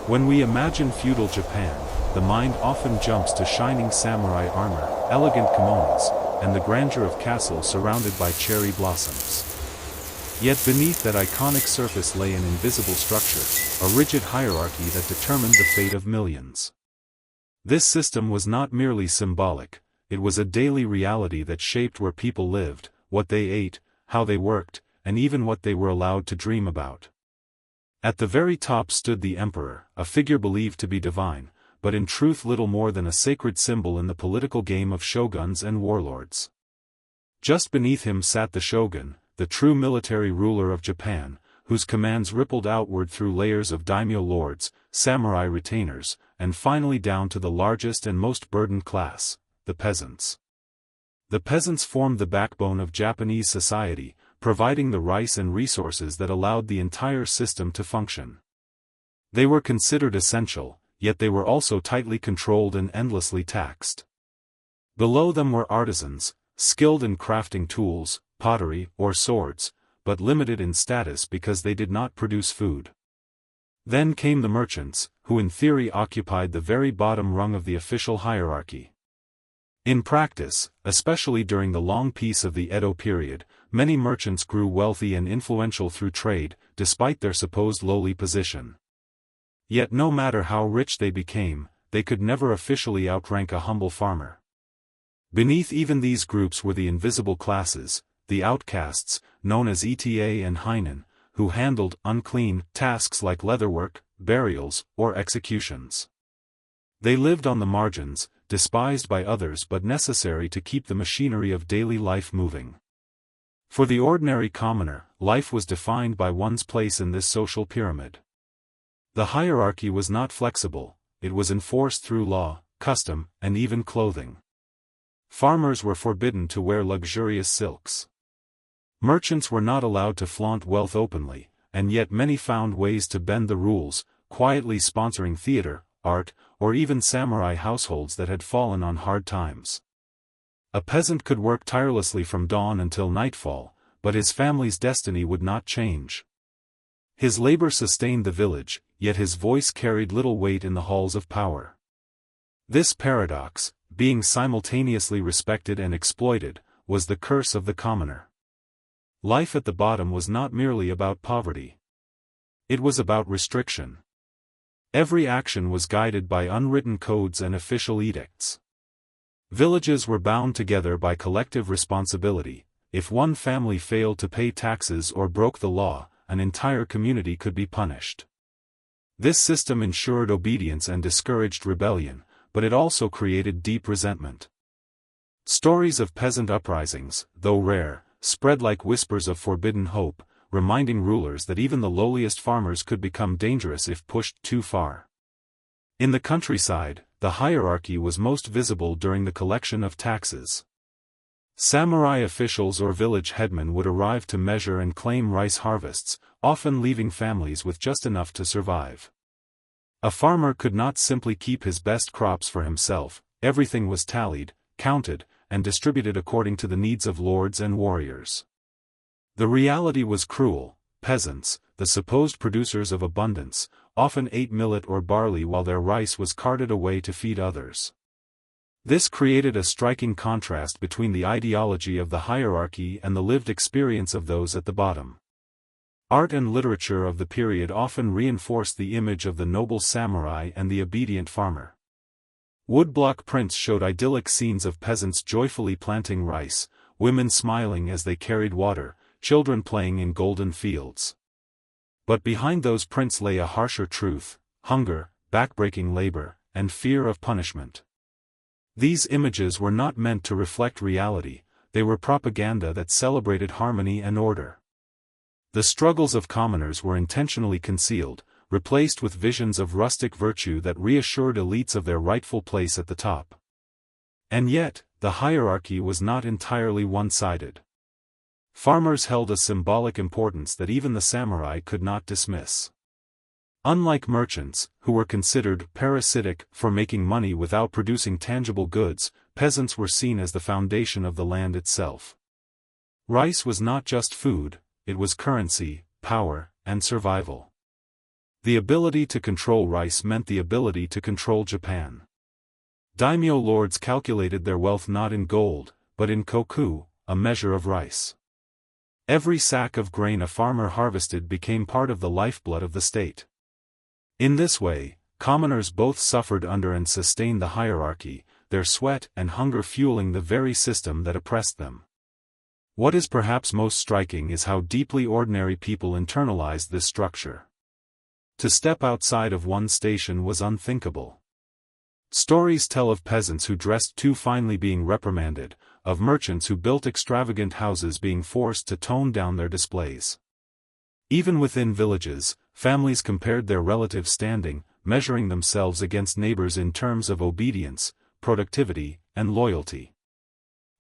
When we imagine feudal Japan, the mind often jumps to shining samurai armor, elegant kimonos, and the grandeur of castles surrounded by cherry blossoms. Yet beneath that iconic surface lay an invisible structure, a rigid hierarchy that determined the fate of millions. This system was not merely symbolic, it was a daily reality that shaped where people lived, what they ate, how they worked, and even what they were allowed to dream about. At the very top stood the emperor, a figure believed to be divine, but in truth little more than a sacred symbol in the political game of shoguns and warlords. Just beneath him sat the shogun, the true military ruler of Japan, whose commands rippled outward through layers of daimyo lords, samurai retainers, and finally down to the largest and most burdened class, the peasants. The peasants formed the backbone of Japanese society, providing the rice and resources that allowed the entire system to function. They were considered essential, yet they were also tightly controlled and endlessly taxed. Below them were artisans, skilled in crafting tools, pottery, or swords, but limited in status because they did not produce food. Then came the merchants, who in theory occupied the very bottom rung of the official hierarchy. In practice, especially during the long peace of the Edo period, many merchants grew wealthy and influential through trade, despite their supposed lowly position. Yet no matter how rich they became, they could never officially outrank a humble farmer. Beneath even these groups were the invisible classes, the outcasts, known as eta and hainen, who handled unclean tasks like leatherwork, burials, or executions. They lived on the margins, despised by others but necessary to keep the machinery of daily life moving. For the ordinary commoner, life was defined by one's place in this social pyramid. The hierarchy was not flexible, it was enforced through law, custom, and even clothing. Farmers were forbidden to wear luxurious silks. Merchants were not allowed to flaunt wealth openly, and yet many found ways to bend the rules, quietly sponsoring theater, art, or even samurai households that had fallen on hard times. A peasant could work tirelessly from dawn until nightfall, but his family's destiny would not change. His labor sustained the village, yet his voice carried little weight in the halls of power. This paradox, being simultaneously respected and exploited, was the curse of the commoner. Life at the bottom was not merely about poverty. It was about restriction. Every action was guided by unwritten codes and official edicts. Villages were bound together by collective responsibility. If one family failed to pay taxes or broke the law, an entire community could be punished. This system ensured obedience and discouraged rebellion, but it also created deep resentment. Stories of peasant uprisings, though rare, spread like whispers of forbidden hope, reminding rulers that even the lowliest farmers could become dangerous if pushed too far. In the countryside, the hierarchy was most visible during the collection of taxes. Samurai officials or village headmen would arrive to measure and claim rice harvests, often leaving families with just enough to survive. A farmer could not simply keep his best crops for himself, everything was tallied, counted, and distributed according to the needs of lords and warriors. The reality was cruel. Peasants, the supposed producers of abundance, often ate millet or barley while their rice was carted away to feed others. This created a striking contrast between the ideology of the hierarchy and the lived experience of those at the bottom. Art and literature of the period often reinforced the image of the noble samurai and the obedient farmer. Woodblock prints showed idyllic scenes of peasants joyfully planting rice, women smiling as they carried water, children playing in golden fields. But behind those prints lay a harsher truth: hunger, backbreaking labor, and fear of punishment. These images were not meant to reflect reality, they were propaganda that celebrated harmony and order. The struggles of commoners were intentionally concealed, replaced with visions of rustic virtue that reassured elites of their rightful place at the top. And yet, the hierarchy was not entirely one-sided. Farmers held a symbolic importance that even the samurai could not dismiss. Unlike merchants, who were considered parasitic for making money without producing tangible goods, peasants were seen as the foundation of the land itself. Rice was not just food, it was currency, power, and survival. The ability to control rice meant the ability to control Japan. Daimyo lords calculated their wealth not in gold, but in koku, a measure of rice. Every sack of grain a farmer harvested became part of the lifeblood of the state. In this way, commoners both suffered under and sustained the hierarchy, their sweat and hunger fueling the very system that oppressed them. What is perhaps most striking is how deeply ordinary people internalized this structure. To step outside of one's station was unthinkable. Stories tell of peasants who dressed too finely being reprimanded, of merchants who built extravagant houses being forced to tone down their displays. Even within villages, families compared their relative standing, measuring themselves against neighbors in terms of obedience, productivity, and loyalty.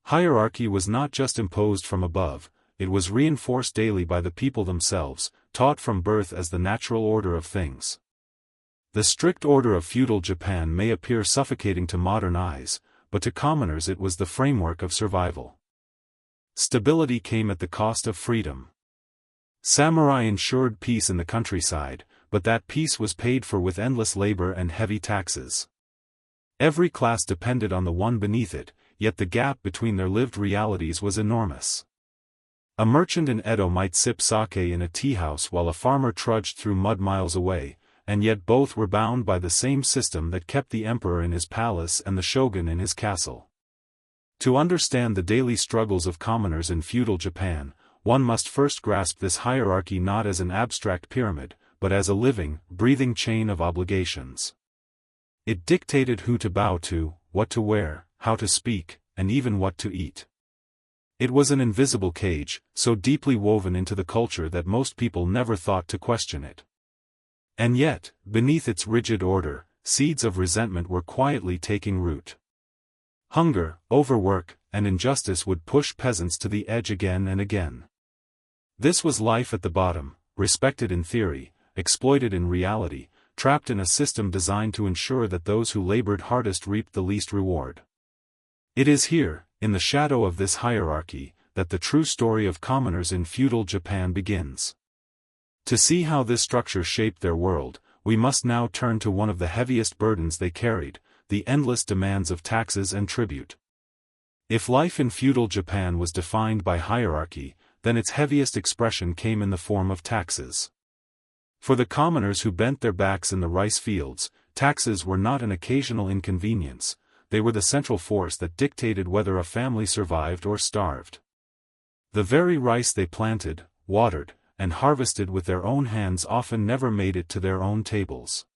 Hierarchy was not just imposed from above, it was reinforced daily by the people themselves, taught from birth as the natural order of things. The strict order of feudal Japan may appear suffocating to modern eyes, but to commoners it was the framework of survival. Stability came at the cost of freedom. Samurai ensured peace in the countryside, but that peace was paid for with endless labor and heavy taxes. Every class depended on the one beneath it, yet the gap between their lived realities was enormous. A merchant in Edo might sip sake in a tea house while a farmer trudged through mud miles away, and yet both were bound by the same system that kept the emperor in his palace and the shogun in his castle. To understand the daily struggles of commoners in feudal Japan, one must first grasp this hierarchy not as an abstract pyramid, but as a living, breathing chain of obligations. It dictated who to bow to, what to wear, how to speak, and even what to eat. It was an invisible cage, so deeply woven into the culture that most people never thought to question it. And yet, beneath its rigid order, seeds of resentment were quietly taking root. Hunger, overwork, and injustice would push peasants to the edge again and again. This was life at the bottom, respected in theory, exploited in reality, trapped in a system designed to ensure that those who labored hardest reaped the least reward. It is here, in the shadow of this hierarchy, that the true story of commoners in feudal Japan begins. To see how this structure shaped their world, we must now turn to one of the heaviest burdens they carried, the endless demands of taxes and tribute. If life in feudal Japan was defined by hierarchy, then its heaviest expression came in the form of taxes. For the commoners who bent their backs in the rice fields, taxes were not an occasional inconvenience, they were the central force that dictated whether a family survived or starved. The very rice they planted, watered, and harvested with their own hands often never made it to their own tables.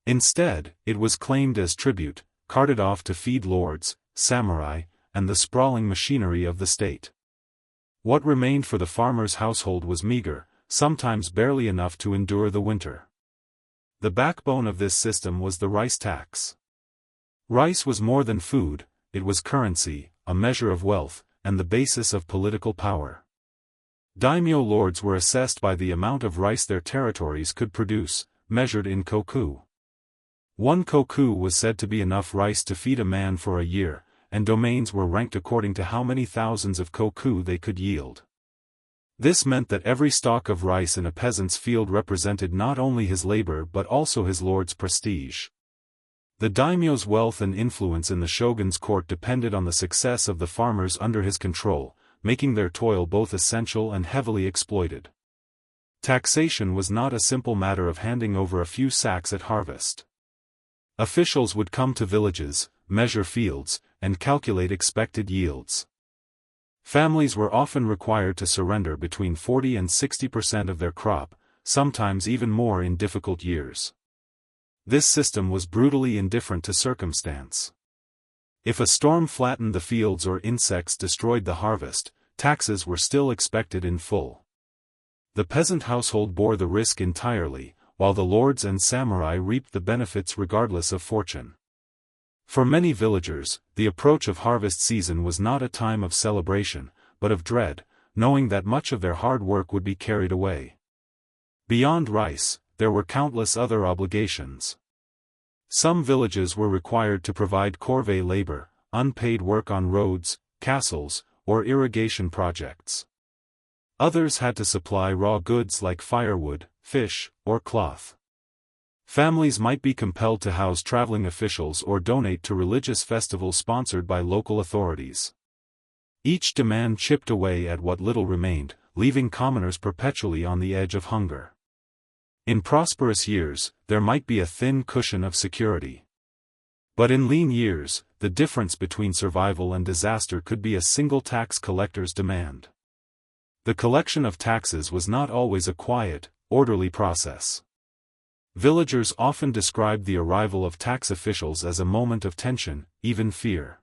Instead, it was claimed as tribute, carted off to feed lords, samurai, and the sprawling machinery of the state. What remained for the farmer's household was meager, sometimes barely enough to endure the winter. The backbone of this system was the rice tax. Rice was more than food, it was currency, a measure of wealth, and the basis of political power. Daimyo lords were assessed by the amount of rice their territories could produce, measured in koku. One koku was said to be enough rice to feed a man for a year, and domains were ranked according to how many thousands of koku they could yield. This meant that every stalk of rice in a peasant's field represented not only his labor but also his lord's prestige. The daimyo's wealth and influence in the shogun's court depended on the success of the farmers under his control, making their toil both essential and heavily exploited. Taxation was not a simple matter of handing over a few sacks at harvest. Officials would come to villages, measure fields, and calculate expected yields. Families were often required to surrender between 40% and 60% of their crop, sometimes even more in difficult years. This system was brutally indifferent to circumstance. If a storm flattened the fields or insects destroyed the harvest, taxes were still expected in full. The peasant household bore the risk entirely, while the lords and samurai reaped the benefits regardless of fortune. For many villagers, the approach of harvest season was not a time of celebration, but of dread, knowing that much of their hard work would be carried away. Beyond rice, there were countless other obligations. Some villages were required to provide corvée labor, unpaid work on roads, castles, or irrigation projects. Others had to supply raw goods like firewood, fish, or cloth. Families might be compelled to house traveling officials or donate to religious festivals sponsored by local authorities. Each demand chipped away at what little remained, leaving commoners perpetually on the edge of hunger. In prosperous years, there might be a thin cushion of security. But in lean years, the difference between survival and disaster could be a single tax collector's demand. The collection of taxes was not always a quiet, orderly process. Villagers often described the arrival of tax officials as a moment of tension, even fear.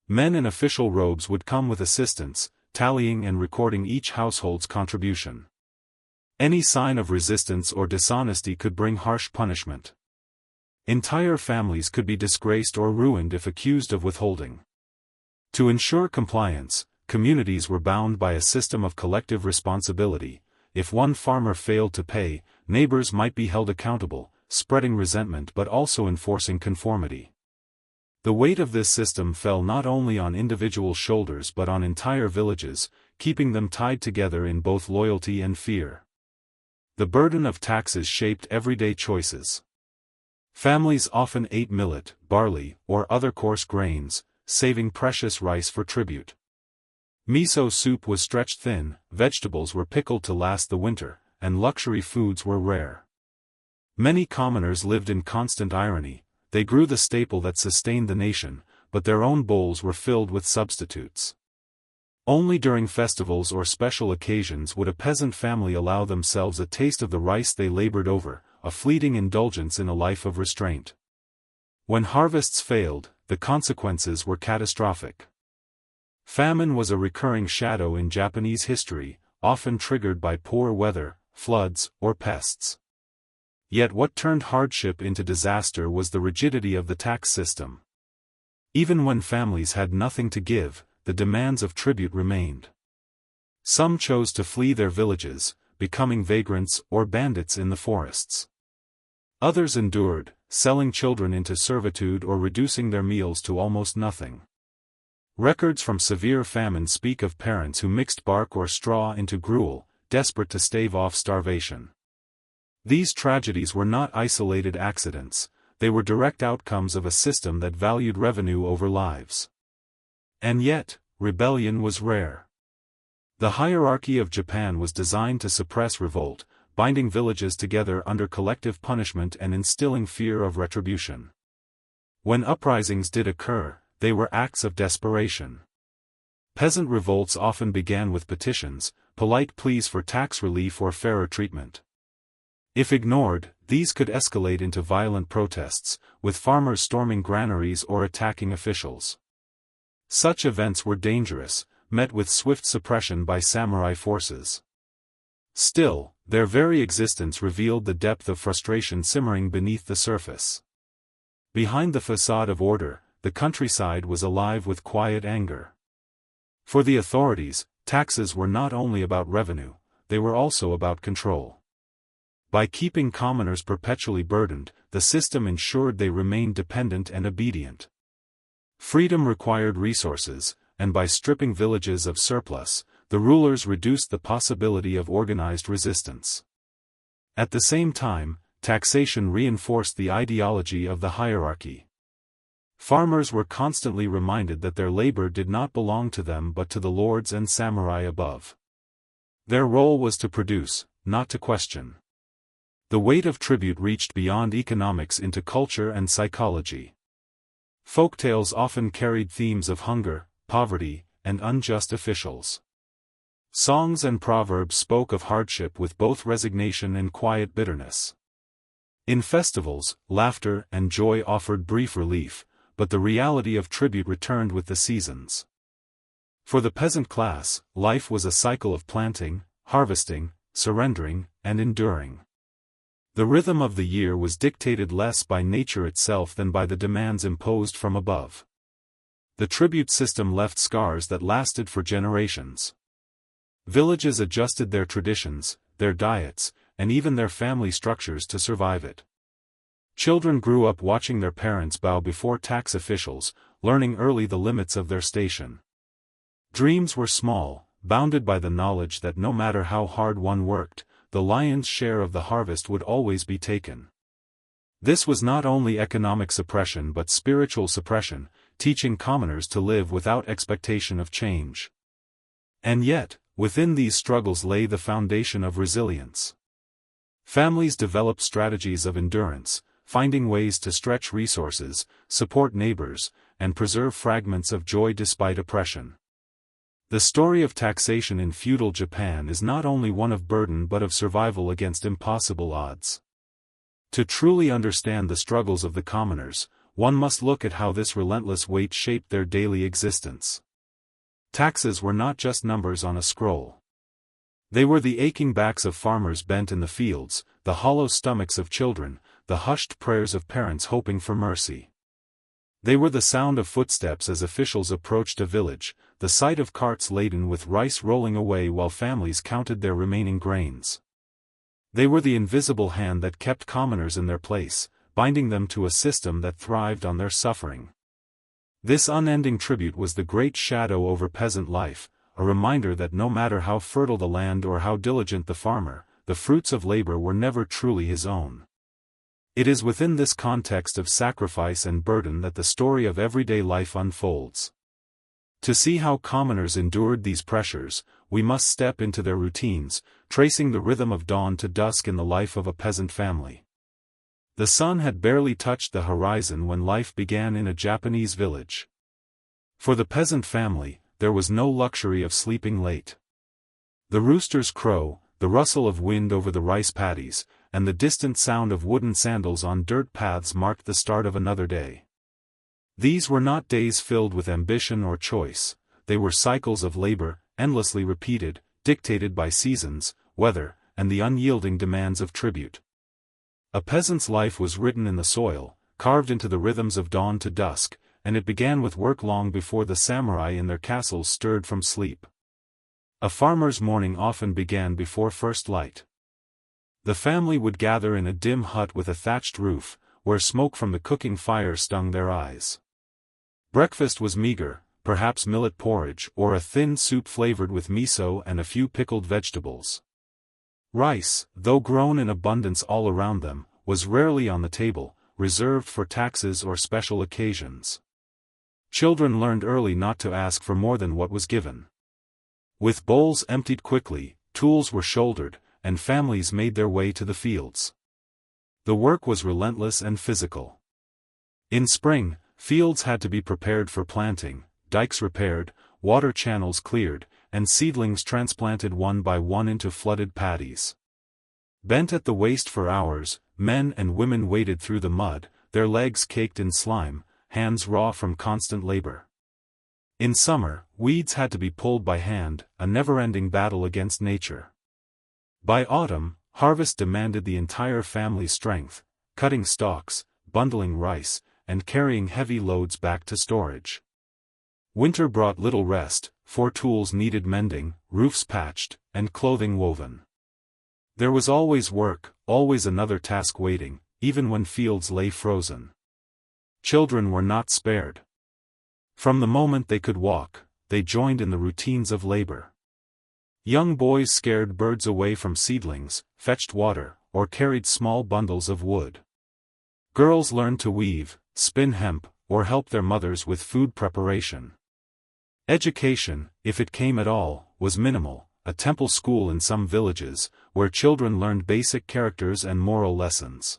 Men in official robes would come with assistants, tallying and recording each household's contribution. Any sign of resistance or dishonesty could bring harsh punishment. Entire families could be disgraced or ruined if accused of withholding. To ensure compliance, communities were bound by a system of collective responsibility. If one farmer failed to pay, neighbors might be held accountable, spreading resentment but also enforcing conformity. The weight of this system fell not only on individual shoulders but on entire villages, keeping them tied together in both loyalty and fear. The burden of taxes shaped everyday choices. Families often ate millet, barley, or other coarse grains, saving precious rice for tribute. Miso soup was stretched thin, vegetables were pickled to last the winter, and luxury foods were rare. Many commoners lived in constant irony. They grew the staple that sustained the nation, but their own bowls were filled with substitutes. Only during festivals or special occasions would a peasant family allow themselves a taste of the rice they labored over, a fleeting indulgence in a life of restraint. When harvests failed, the consequences were catastrophic. Famine was a recurring shadow in Japanese history, often triggered by poor weather, floods, or pests. Yet what turned hardship into disaster was the rigidity of the tax system. Even when families had nothing to give, the demands of tribute remained. Some chose to flee their villages, becoming vagrants or bandits in the forests. Others endured, selling children into servitude or reducing their meals to almost nothing. Records from severe famine speak of parents who mixed bark or straw into gruel, desperate to stave off starvation. These tragedies were not isolated accidents, they were direct outcomes of a system that valued revenue over lives. And yet, rebellion was rare. The hierarchy of Japan was designed to suppress revolt, binding villages together under collective punishment and instilling fear of retribution. When uprisings did occur, they were acts of desperation. Peasant revolts often began with petitions, polite pleas for tax relief or fairer treatment. If ignored, these could escalate into violent protests, with farmers storming granaries or attacking officials. Such events were dangerous, met with swift suppression by samurai forces. Still, their very existence revealed the depth of frustration simmering beneath the surface. Behind the facade of order, the countryside was alive with quiet anger. For the authorities, taxes were not only about revenue, they were also about control. By keeping commoners perpetually burdened, the system ensured they remained dependent and obedient. Freedom required resources, and by stripping villages of surplus, the rulers reduced the possibility of organized resistance. At the same time, taxation reinforced the ideology of the hierarchy. Farmers were constantly reminded that their labor did not belong to them but to the lords and samurai above. Their role was to produce, not to question. The weight of tribute reached beyond economics into culture and psychology. Folktales often carried themes of hunger, poverty, and unjust officials. Songs and proverbs spoke of hardship with both resignation and quiet bitterness. In festivals, laughter and joy offered brief relief, but the reality of tribute returned with the seasons. For the peasant class, life was a cycle of planting, harvesting, surrendering, and enduring. The rhythm of the year was dictated less by nature itself than by the demands imposed from above. The tribute system left scars that lasted for generations. Villages adjusted their traditions, their diets, and even their family structures to survive it. Children grew up watching their parents bow before tax officials, learning early the limits of their station. Dreams were small, bounded by the knowledge that no matter how hard one worked, the lion's share of the harvest would always be taken. This was not only economic suppression but spiritual suppression, teaching commoners to live without expectation of change. And yet, within these struggles lay the foundation of resilience. Families developed strategies of endurance, finding ways to stretch resources, support neighbors, and preserve fragments of joy despite oppression. The story of taxation in feudal Japan is not only one of burden but of survival against impossible odds. To truly understand the struggles of the commoners, one must look at how this relentless weight shaped their daily existence. Taxes were not just numbers on a scroll. They were the aching backs of farmers bent in the fields, the hollow stomachs of children, the hushed prayers of parents hoping for mercy. They were the sound of footsteps as officials approached a village, the sight of carts laden with rice rolling away while families counted their remaining grains. They were the invisible hand that kept commoners in their place, binding them to a system that thrived on their suffering. This unending tribute was the great shadow over peasant life, a reminder that no matter how fertile the land or how diligent the farmer, the fruits of labor were never truly his own. It is within this context of sacrifice and burden that the story of everyday life unfolds. To see how commoners endured these pressures, we must step into their routines, tracing the rhythm of dawn to dusk in the life of a peasant family. The sun had barely touched the horizon when life began in a Japanese village. For the peasant family, there was no luxury of sleeping late. The rooster's crow, the rustle of wind over the rice paddies, and the distant sound of wooden sandals on dirt paths marked the start of another day. These were not days filled with ambition or choice, they were cycles of labor, endlessly repeated, dictated by seasons, weather, and the unyielding demands of tribute. A peasant's life was written in the soil, carved into the rhythms of dawn to dusk, and it began with work long before the samurai in their castles stirred from sleep. A farmer's morning often began before first light. The family would gather in a dim hut with a thatched roof, where smoke from the cooking fire stung their eyes. Breakfast was meager, perhaps millet porridge or a thin soup flavored with miso and a few pickled vegetables. Rice, though grown in abundance all around them, was rarely on the table, reserved for taxes or special occasions. Children learned early not to ask for more than what was given. With bowls emptied quickly, tools were shouldered, and families made their way to the fields. The work was relentless and physical. In spring, fields had to be prepared for planting, dikes repaired, water channels cleared, and seedlings transplanted one by one into flooded paddies. Bent at the waist for hours, men and women waded through the mud, their legs caked in slime, hands raw from constant labor. In summer, weeds had to be pulled by hand, a never-ending battle against nature. By autumn, harvest demanded the entire family's strength, cutting stalks, bundling rice, and carrying heavy loads back to storage. Winter brought little rest, for tools needed mending, roofs patched, and clothing woven. There was always work, always another task waiting, even when fields lay frozen. Children were not spared. From the moment they could walk, they joined in the routines of labor. Young boys scared birds away from seedlings, fetched water, or carried small bundles of wood. Girls learned to weave, spin hemp, or help their mothers with food preparation. Education, if it came at all, was minimal, a temple school in some villages, where children learned basic characters and moral lessons.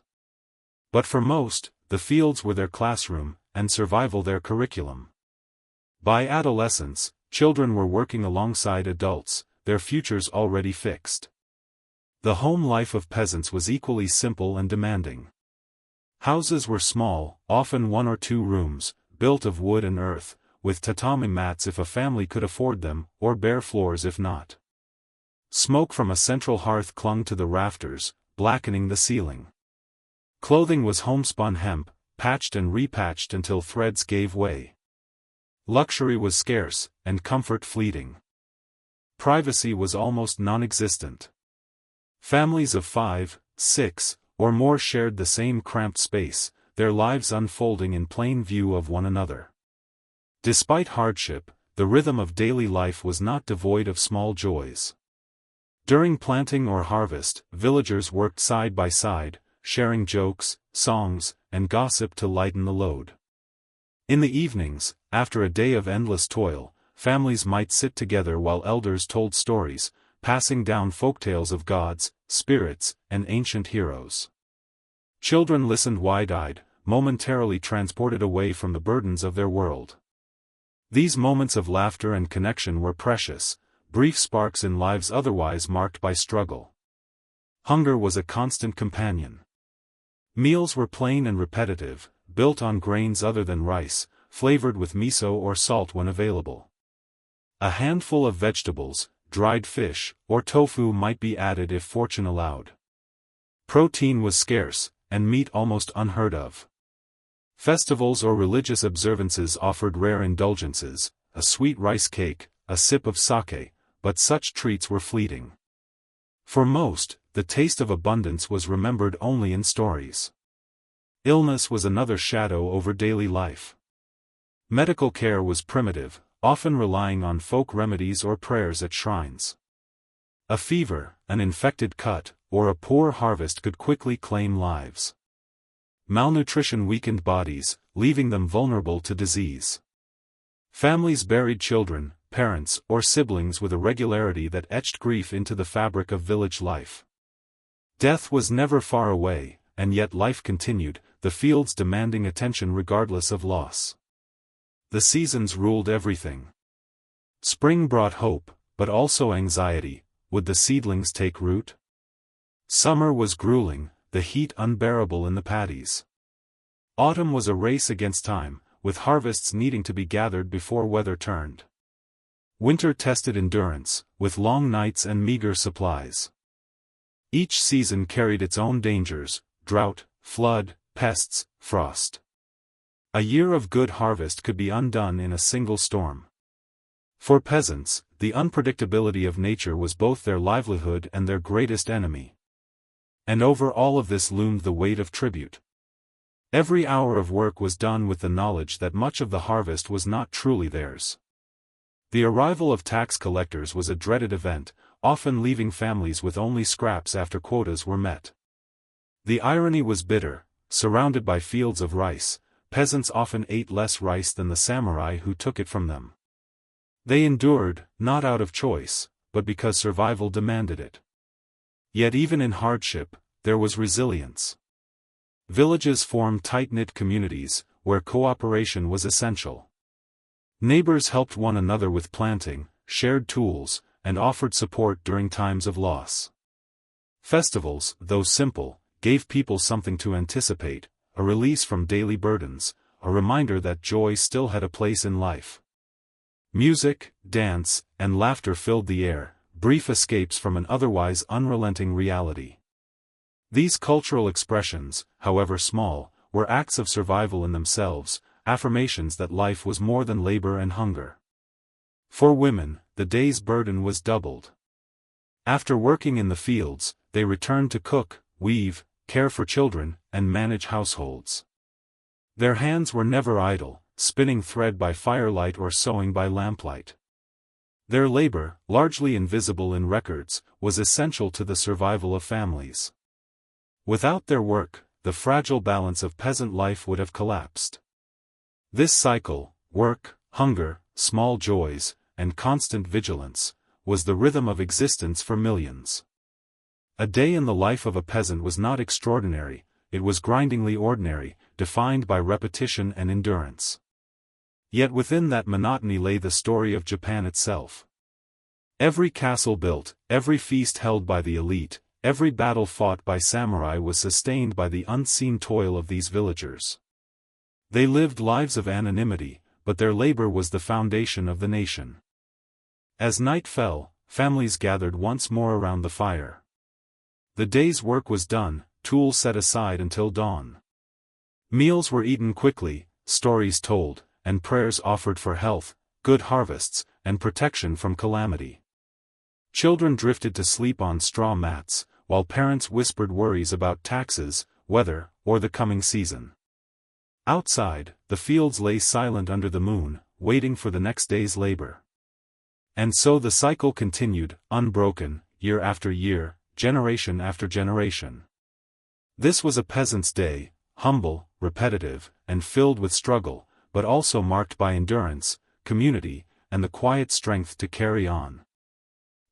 But for most, the fields were their classroom, and survival their curriculum. By adolescence, children were working alongside adults, their futures already fixed. The home life of peasants was equally simple and demanding. Houses were small, often 1 or 2 rooms, built of wood and earth, with tatami mats if a family could afford them, or bare floors if not. Smoke from a central hearth clung to the rafters, blackening the ceiling. Clothing was homespun hemp, patched and repatched until threads gave way. Luxury was scarce, and comfort fleeting. Privacy was almost non-existent. Families of 5, 6, or more shared the same cramped space, their lives unfolding in plain view of one another. Despite hardship, the rhythm of daily life was not devoid of small joys. During planting or harvest, villagers worked side by side, sharing jokes, songs, and gossip to lighten the load. In the evenings, after a day of endless toil, families might sit together while elders told stories, passing down folktales of gods, spirits, and ancient heroes. Children listened wide-eyed, momentarily transported away from the burdens of their world. These moments of laughter and connection were precious, brief sparks in lives otherwise marked by struggle. Hunger was a constant companion. Meals were plain and repetitive, built on grains other than rice, flavored with miso or salt when available. A handful of vegetables, dried fish, or tofu might be added if fortune allowed. Protein was scarce, and meat almost unheard of. Festivals or religious observances offered rare indulgences, a sweet rice cake, a sip of sake, but such treats were fleeting. For most, the taste of abundance was remembered only in stories. Illness was another shadow over daily life. Medical care was primitive, often relying on folk remedies or prayers at shrines. A fever, an infected cut, or a poor harvest could quickly claim lives. Malnutrition weakened bodies, leaving them vulnerable to disease. Families buried children, parents, or siblings with a regularity that etched grief into the fabric of village life. Death was never far away, and yet life continued, the fields demanding attention regardless of loss. The seasons ruled everything. Spring brought hope, but also anxiety. Would the seedlings take root? Summer was grueling, the heat unbearable in the paddies. Autumn was a race against time, with harvests needing to be gathered before weather turned. Winter tested endurance, with long nights and meager supplies. Each season carried its own dangers: drought, flood, pests, frost. A year of good harvest could be undone in a single storm. For peasants, the unpredictability of nature was both their livelihood and their greatest enemy. And over all of this loomed the weight of tribute. Every hour of work was done with the knowledge that much of the harvest was not truly theirs. The arrival of tax collectors was a dreaded event, often leaving families with only scraps after quotas were met. The irony was bitter: surrounded by fields of rice, peasants often ate less rice than the samurai who took it from them. They endured, not out of choice, but because survival demanded it. Yet even in hardship, there was resilience. Villages formed tight-knit communities, where cooperation was essential. Neighbors helped one another with planting, shared tools, and offered support during times of loss. Festivals, though simple, gave people something to anticipate, a release from daily burdens, a reminder that joy still had a place in life. Music, dance, and laughter filled the air, brief escapes from an otherwise unrelenting reality. These cultural expressions, however small, were acts of survival in themselves, affirmations that life was more than labor and hunger. For women, the day's burden was doubled. After working in the fields, they returned to cook, weave, care for children, and manage households. Their hands were never idle, spinning thread by firelight or sewing by lamplight. Their labor, largely invisible in records, was essential to the survival of families. Without their work, the fragile balance of peasant life would have collapsed. This cycle, work, hunger, small joys, and constant vigilance, was the rhythm of existence for millions. A day in the life of a peasant was not extraordinary, it was grindingly ordinary, defined by repetition and endurance. Yet within that monotony lay the story of Japan itself. Every castle built, every feast held by the elite, every battle fought by samurai was sustained by the unseen toil of these villagers. They lived lives of anonymity, but their labor was the foundation of the nation. As night fell, families gathered once more around the fire. The day's work was done, tools set aside until dawn. Meals were eaten quickly, stories told, and prayers offered for health, good harvests, and protection from calamity. Children drifted to sleep on straw mats, while parents whispered worries about taxes, weather, or the coming season. Outside, the fields lay silent under the moon, waiting for the next day's labor. And so the cycle continued, unbroken, year after year, generation after generation. This was a peasant's day, humble, repetitive, and filled with struggle, but also marked by endurance, community, and the quiet strength to carry on.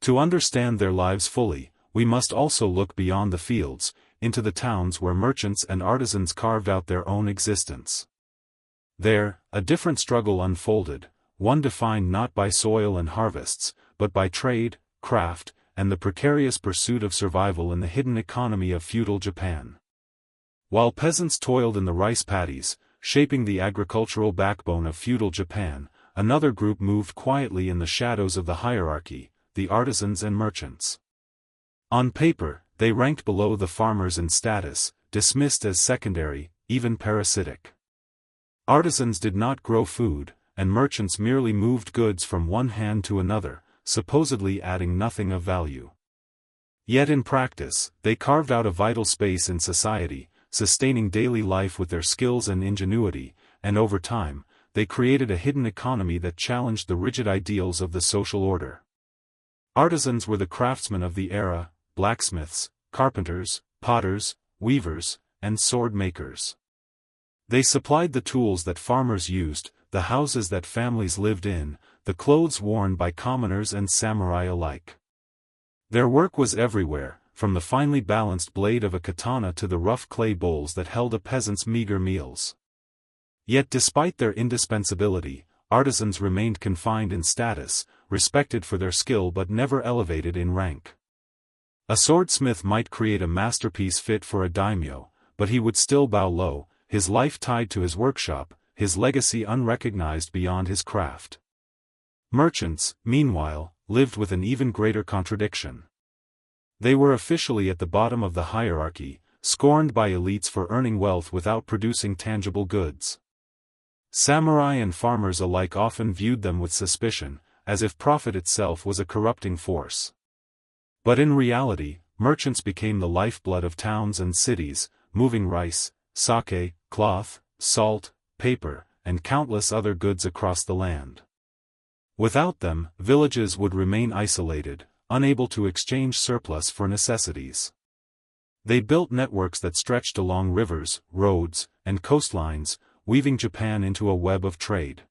To understand their lives fully, we must also look beyond the fields, into the towns where merchants and artisans carved out their own existence. There, a different struggle unfolded, one defined not by soil and harvests, but by trade, craft, and the precarious pursuit of survival in the hidden economy of feudal Japan. While peasants toiled in the rice paddies, shaping the agricultural backbone of feudal Japan, another group moved quietly in the shadows of the hierarchy, the artisans and merchants. On paper, they ranked below the farmers in status, dismissed as secondary, even parasitic. Artisans did not grow food, and merchants merely moved goods from one hand to another, supposedly adding nothing of value. Yet in practice, they carved out a vital space in society, sustaining daily life with their skills and ingenuity, and over time, they created a hidden economy that challenged the rigid ideals of the social order. Artisans were the craftsmen of the era, blacksmiths, carpenters, potters, weavers, and sword makers. They supplied the tools that farmers used, the houses that families lived in, the clothes worn by commoners and samurai alike. Their work was everywhere, from the finely balanced blade of a katana to the rough clay bowls that held a peasant's meager meals. Yet despite their indispensability, artisans remained confined in status, respected for their skill but never elevated in rank. A swordsmith might create a masterpiece fit for a daimyo, but he would still bow low, his life tied to his workshop, his legacy unrecognized beyond his craft. Merchants, meanwhile, lived with an even greater contradiction. They were officially at the bottom of the hierarchy, scorned by elites for earning wealth without producing tangible goods. Samurai and farmers alike often viewed them with suspicion, as if profit itself was a corrupting force. But in reality, merchants became the lifeblood of towns and cities, moving rice, sake, cloth, salt, paper, and countless other goods across the land. Without them, villages would remain isolated, unable to exchange surplus for necessities. They built networks that stretched along rivers, roads, and coastlines, weaving Japan into a web of trade.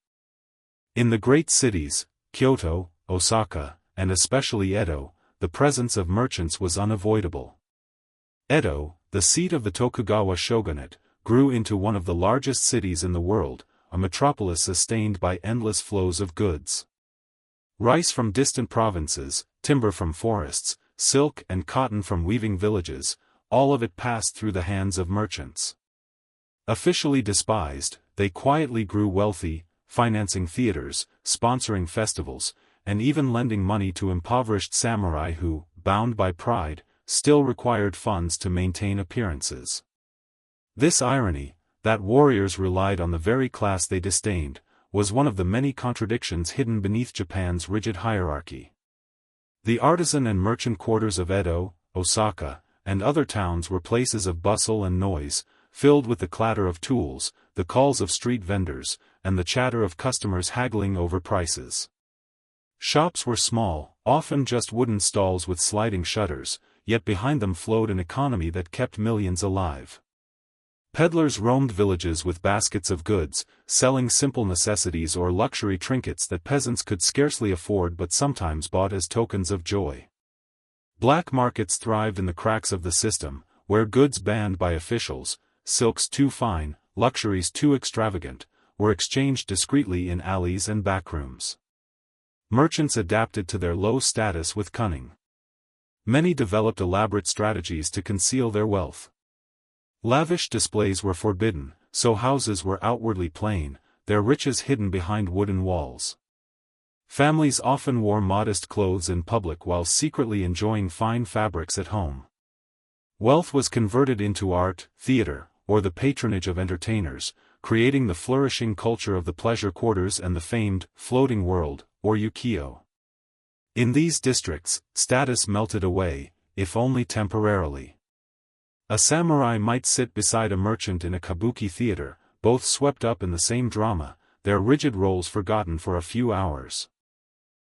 In the great cities, Kyoto, Osaka, and especially Edo, the presence of merchants was unavoidable. Edo, the seat of the Tokugawa shogunate, grew into one of the largest cities in the world, a metropolis sustained by endless flows of goods. Rice from distant provinces, timber from forests, silk and cotton from weaving villages, all of it passed through the hands of merchants. Officially despised, they quietly grew wealthy, financing theaters, sponsoring festivals, and even lending money to impoverished samurai who, bound by pride, still required funds to maintain appearances. This irony, that warriors relied on the very class they disdained, was one of the many contradictions hidden beneath Japan's rigid hierarchy. The artisan and merchant quarters of Edo, Osaka, and other towns were places of bustle and noise, filled with the clatter of tools, the calls of street vendors, and the chatter of customers haggling over prices. Shops were small, often just wooden stalls with sliding shutters, yet behind them flowed an economy that kept millions alive. Peddlers roamed villages with baskets of goods, selling simple necessities or luxury trinkets that peasants could scarcely afford but sometimes bought as tokens of joy. Black markets thrived in the cracks of the system, where goods banned by officials, silks too fine, luxuries too extravagant, were exchanged discreetly in alleys and backrooms. Merchants adapted to their low status with cunning. Many developed elaborate strategies to conceal their wealth. Lavish displays were forbidden, so houses were outwardly plain, their riches hidden behind wooden walls. Families often wore modest clothes in public while secretly enjoying fine fabrics at home. Wealth was converted into art, theater, or the patronage of entertainers, creating the flourishing culture of the pleasure quarters and the famed, floating world, or ukiyo. In these districts, status melted away, if only temporarily. A samurai might sit beside a merchant in a kabuki theater, both swept up in the same drama, their rigid roles forgotten for a few hours.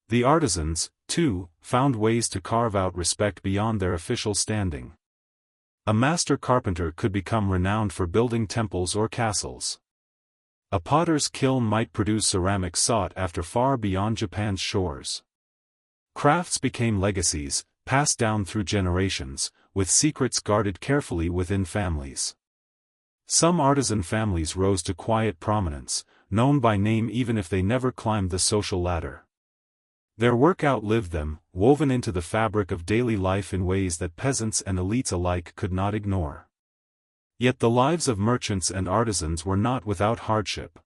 The artisans, too, found ways to carve out respect beyond their official standing. A master carpenter could become renowned for building temples or castles. A potter's kiln might produce ceramics sought after far beyond Japan's shores. Crafts became legacies, passed down through generations, with secrets guarded carefully within families. Some artisan families rose to quiet prominence, known by name even if they never climbed the social ladder. Their work outlived them, woven into the fabric of daily life in ways that peasants and elites alike could not ignore. Yet the lives of merchants and artisans were not without hardship.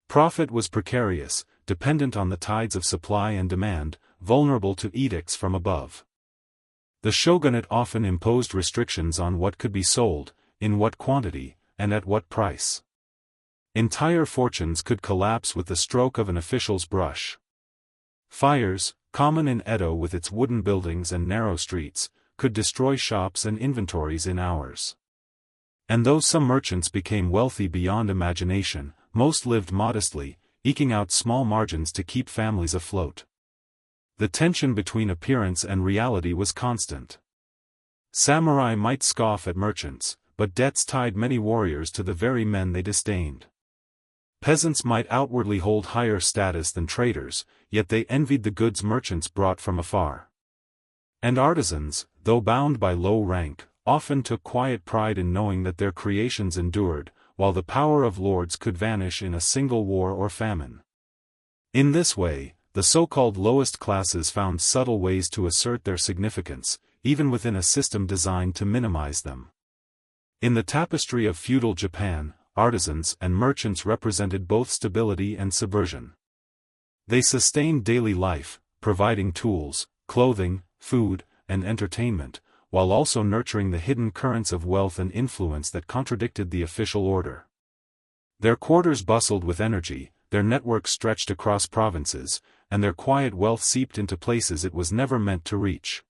Profit was precarious, dependent on the tides of supply and demand, vulnerable to edicts from above. The shogunate often imposed restrictions on what could be sold, in what quantity, and at what price. Entire fortunes could collapse with the stroke of an official's brush. Fires, common in Edo with its wooden buildings and narrow streets, could destroy shops and inventories in hours. And though some merchants became wealthy beyond imagination, most lived modestly, eking out small margins to keep families afloat. The tension between appearance and reality was constant. Samurai might scoff at merchants, but debts tied many warriors to the very men they disdained. Peasants might outwardly hold higher status than traders, yet they envied the goods merchants brought from afar. And artisans, though bound by low rank, often took quiet pride in knowing that their creations endured, while the power of lords could vanish in a single war or famine. In this way, the so-called lowest classes found subtle ways to assert their significance, even within a system designed to minimize them. In the tapestry of feudal Japan, artisans and merchants represented both stability and subversion. They sustained daily life, providing tools, clothing, food, and entertainment, while also nurturing the hidden currents of wealth and influence that contradicted the official order. Their quarters bustled with energy, their networks stretched across provinces, and their quiet wealth seeped into places it was never meant to reach.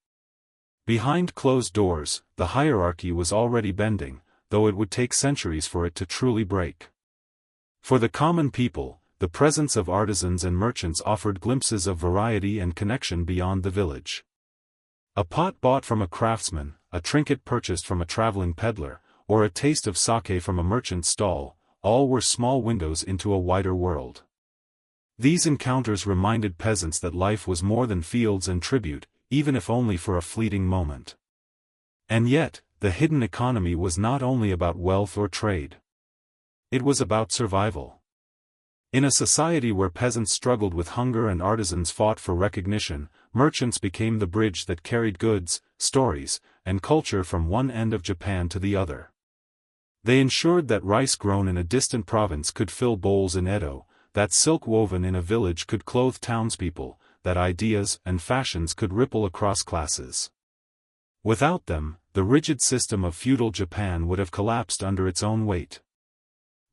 Behind closed doors, the hierarchy was already bending, though it would take centuries for it to truly break. For the common people, the presence of artisans and merchants offered glimpses of variety and connection beyond the village. A pot bought from a craftsman, a trinket purchased from a traveling peddler, or a taste of sake from a merchant's stall, all were small windows into a wider world. These encounters reminded peasants that life was more than fields and tribute, even if only for a fleeting moment. And yet, the hidden economy was not only about wealth or trade. It was about survival. In a society where peasants struggled with hunger and artisans fought for recognition, merchants became the bridge that carried goods, stories, and culture from one end of Japan to the other. They ensured that rice grown in a distant province could fill bowls in Edo, that silk woven in a village could clothe townspeople, that ideas and fashions could ripple across classes. Without them, the rigid system of feudal Japan would have collapsed under its own weight.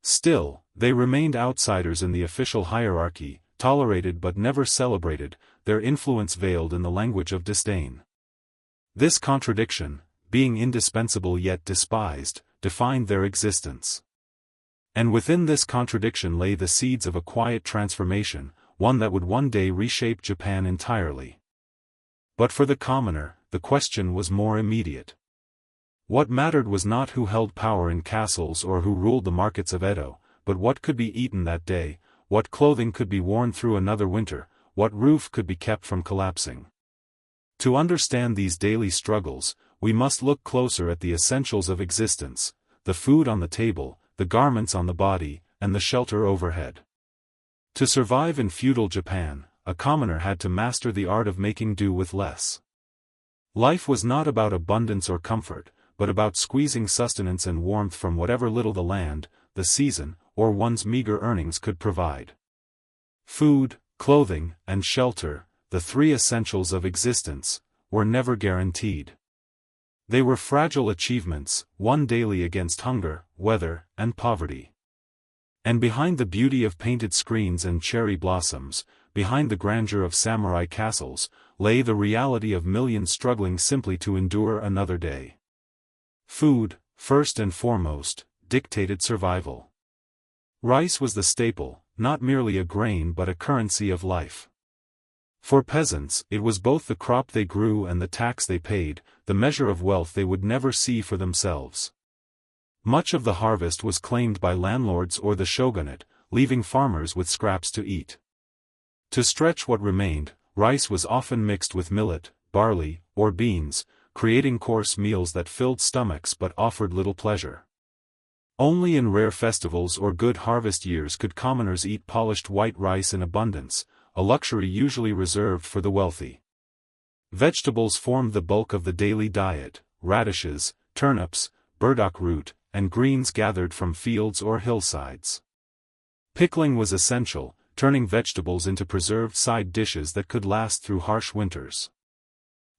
Still, they remained outsiders in the official hierarchy, tolerated but never celebrated, their influence veiled in the language of disdain. This contradiction, being indispensable yet despised, defined their existence. And within this contradiction lay the seeds of a quiet transformation, one that would one day reshape Japan entirely. But for the commoner, the question was more immediate. What mattered was not who held power in castles or who ruled the markets of Edo, but what could be eaten that day, what clothing could be worn through another winter, what roof could be kept from collapsing. To understand these daily struggles, we must look closer at the essentials of existence, the food on the table, the garments on the body, and the shelter overhead. To survive in feudal Japan, a commoner had to master the art of making do with less. Life was not about abundance or comfort, but about squeezing sustenance and warmth from whatever little the land, the season, or one's meager earnings could provide. Food, clothing, and shelter, the three essentials of existence, were never guaranteed. They were fragile achievements, won daily against hunger, weather, and poverty. And behind the beauty of painted screens and cherry blossoms, behind the grandeur of samurai castles, lay the reality of millions struggling simply to endure another day. Food, first and foremost, dictated survival. Rice was the staple, not merely a grain but a currency of life. For peasants, it was both the crop they grew and the tax they paid, the measure of wealth they would never see for themselves. Much of the harvest was claimed by landlords or the shogunate, leaving farmers with scraps to eat. To stretch what remained, rice was often mixed with millet, barley, or beans, creating coarse meals that filled stomachs but offered little pleasure. Only in rare festivals or good harvest years could commoners eat polished white rice in abundance, a luxury usually reserved for the wealthy. Vegetables formed the bulk of the daily diet: radishes, turnips, burdock root, and greens gathered from fields or hillsides. Pickling was essential, turning vegetables into preserved side dishes that could last through harsh winters.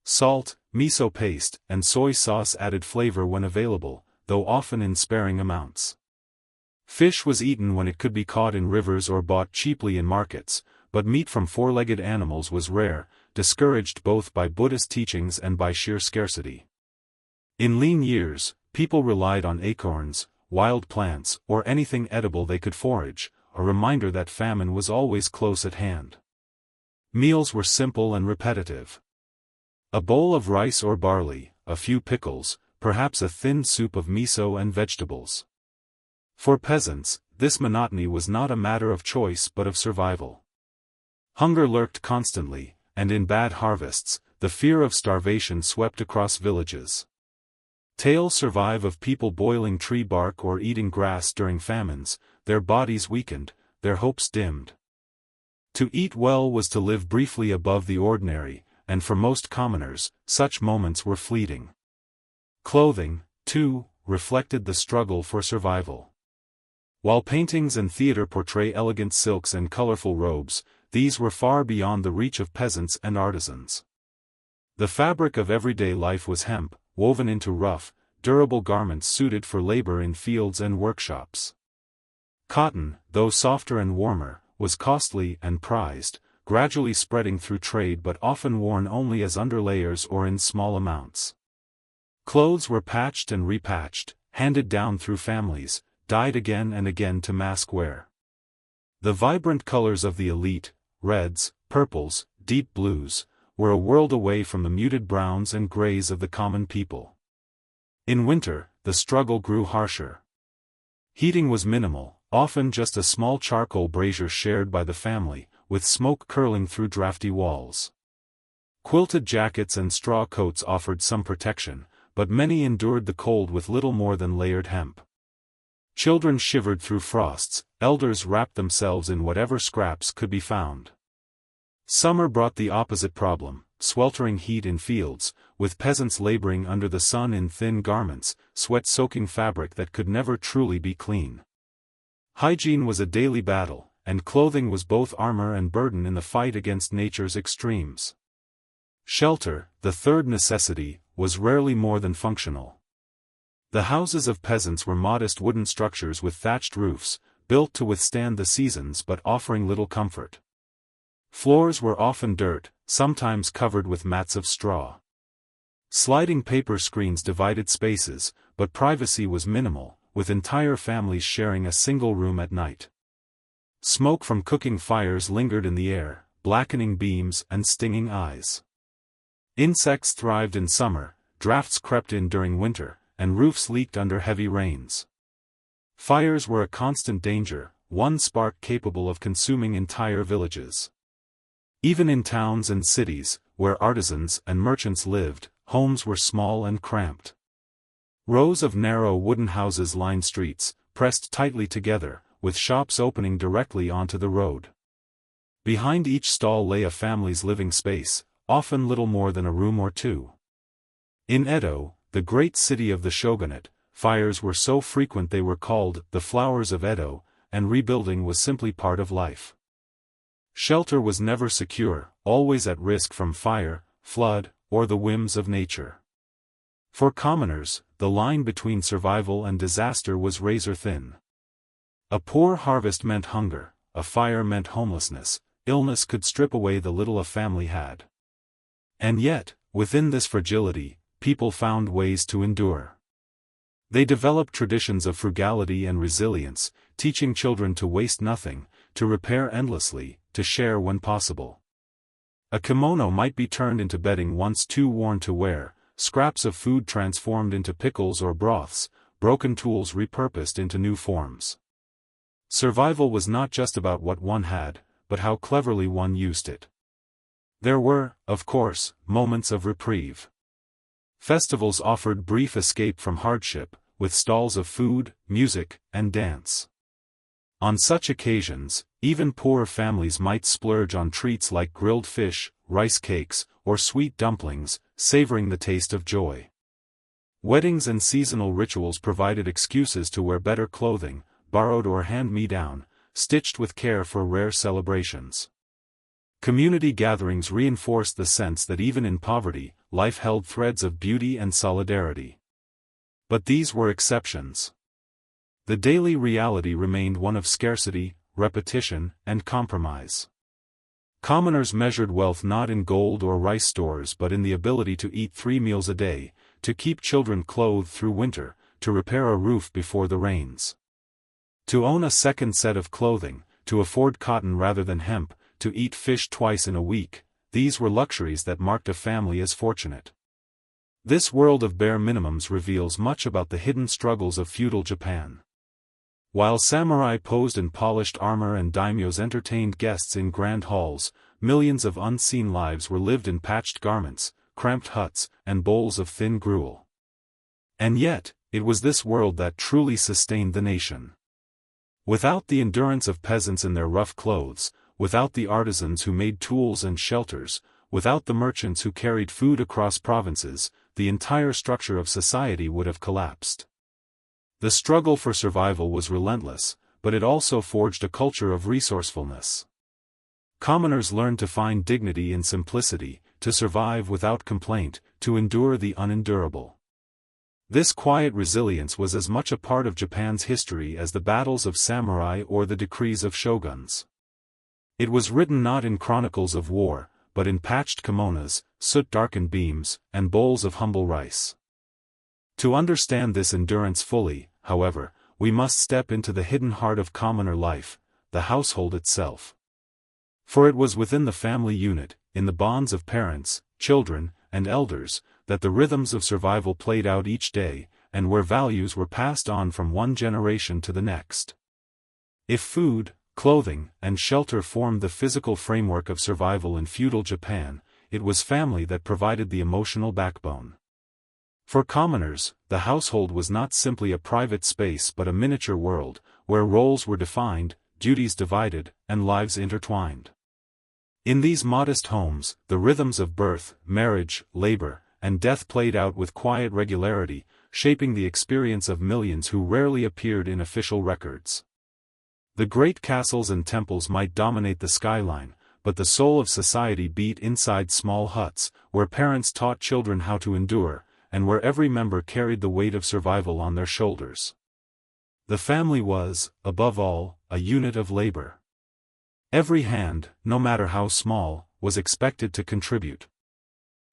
Salt, miso paste, and soy sauce added flavor when available, though often in sparing amounts. Fish was eaten when it could be caught in rivers or bought cheaply in markets, but meat from four-legged animals was rare, discouraged both by Buddhist teachings and by sheer scarcity. In lean years, people relied on acorns, wild plants, or anything edible they could forage, a reminder that famine was always close at hand. Meals were simple and repetitive. A bowl of rice or barley, a few pickles, perhaps a thin soup of miso and vegetables. For peasants, this monotony was not a matter of choice but of survival. Hunger lurked constantly, and in bad harvests, the fear of starvation swept across villages. Tales survive of people boiling tree bark or eating grass during famines, their bodies weakened, their hopes dimmed. To eat well was to live briefly above the ordinary, and for most commoners, such moments were fleeting. Clothing, too, reflected the struggle for survival. While paintings and theater portray elegant silks and colorful robes, these were far beyond the reach of peasants and artisans. The fabric of everyday life was hemp, woven into rough, durable garments suited for labor in fields and workshops. Cotton, though softer and warmer, was costly and prized, gradually spreading through trade but often worn only as underlayers or in small amounts. Clothes were patched and repatched, handed down through families, dyed again and again to mask wear. The vibrant colors of the elite, reds, purples, deep blues, were a world away from the muted browns and grays of the common people. In winter, the struggle grew harsher. Heating was minimal, often just a small charcoal brazier shared by the family, with smoke curling through drafty walls. Quilted jackets and straw coats offered some protection, but many endured the cold with little more than layered hemp. Children shivered through frosts, elders wrapped themselves in whatever scraps could be found. Summer brought the opposite problem: sweltering heat in fields, with peasants laboring under the sun in thin garments, sweat-soaking fabric that could never truly be clean. Hygiene was a daily battle, and clothing was both armor and burden in the fight against nature's extremes. Shelter, the third necessity, was rarely more than functional. The houses of peasants were modest wooden structures with thatched roofs, built to withstand the seasons but offering little comfort. Floors were often dirt, sometimes covered with mats of straw. Sliding paper screens divided spaces, but privacy was minimal, with entire families sharing a single room at night. Smoke from cooking fires lingered in the air, blackening beams and stinging eyes. Insects thrived in summer, drafts crept in during winter, and roofs leaked under heavy rains. Fires were a constant danger, one spark capable of consuming entire villages. Even in towns and cities, where artisans and merchants lived, homes were small and cramped. Rows of narrow wooden houses lined streets, pressed tightly together, with shops opening directly onto the road. Behind each stall lay a family's living space, often little more than a room or two. In Edo, the great city of the shogunate, fires were so frequent they were called the flowers of Edo, and rebuilding was simply part of life. Shelter was never secure, always at risk from fire, flood, or the whims of nature. For commoners, the line between survival and disaster was razor thin. A poor harvest meant hunger, a fire meant homelessness, illness could strip away the little a family had. And yet, within this fragility, people found ways to endure. They developed traditions of frugality and resilience, teaching children to waste nothing, to repair endlessly, to share when possible. A kimono might be turned into bedding once too worn to wear, scraps of food transformed into pickles or broths, broken tools repurposed into new forms. Survival was not just about what one had, but how cleverly one used it. There were, of course, moments of reprieve. Festivals offered brief escape from hardship, with stalls of food, music, and dance. On such occasions, even poor families might splurge on treats like grilled fish, rice cakes, or sweet dumplings, savoring the taste of joy. Weddings and seasonal rituals provided excuses to wear better clothing, borrowed or hand-me-down, stitched with care for rare celebrations. Community gatherings reinforced the sense that even in poverty, life held threads of beauty and solidarity. But these were exceptions. The daily reality remained one of scarcity, repetition, and compromise. Commoners measured wealth not in gold or rice stores but in the ability to eat 3 meals a day, to keep children clothed through winter, to repair a roof before the rains. To own a second set of clothing, to afford cotton rather than hemp, to eat fish twice in a week, these were luxuries that marked a family as fortunate. This world of bare minimums reveals much about the hidden struggles of feudal Japan. While samurai posed in polished armor and daimyos entertained guests in grand halls, millions of unseen lives were lived in patched garments, cramped huts, and bowls of thin gruel. And yet, it was this world that truly sustained the nation. Without the endurance of peasants in their rough clothes, without the artisans who made tools and shelters, without the merchants who carried food across provinces, the entire structure of society would have collapsed. The struggle for survival was relentless, but it also forged a culture of resourcefulness. Commoners learned to find dignity in simplicity, to survive without complaint, to endure the unendurable. This quiet resilience was as much a part of Japan's history as the battles of samurai or the decrees of shoguns. It was written not in chronicles of war, but in patched kimonos, soot-darkened beams, and bowls of humble rice. To understand this endurance fully, however, we must step into the hidden heart of commoner life, the household itself. For it was within the family unit, in the bonds of parents, children, and elders, that the rhythms of survival played out each day, and where values were passed on from one generation to the next. If food, clothing, and shelter formed the physical framework of survival in feudal Japan, it was family that provided the emotional backbone. For commoners, the household was not simply a private space but a miniature world, where roles were defined, duties divided, and lives intertwined. In these modest homes, the rhythms of birth, marriage, labor, and death played out with quiet regularity, shaping the experience of millions who rarely appeared in official records. The great castles and temples might dominate the skyline, but the soul of society beat inside small huts, where parents taught children how to endure, and where every member carried the weight of survival on their shoulders. The family was, above all, a unit of labor. Every hand, no matter how small, was expected to contribute.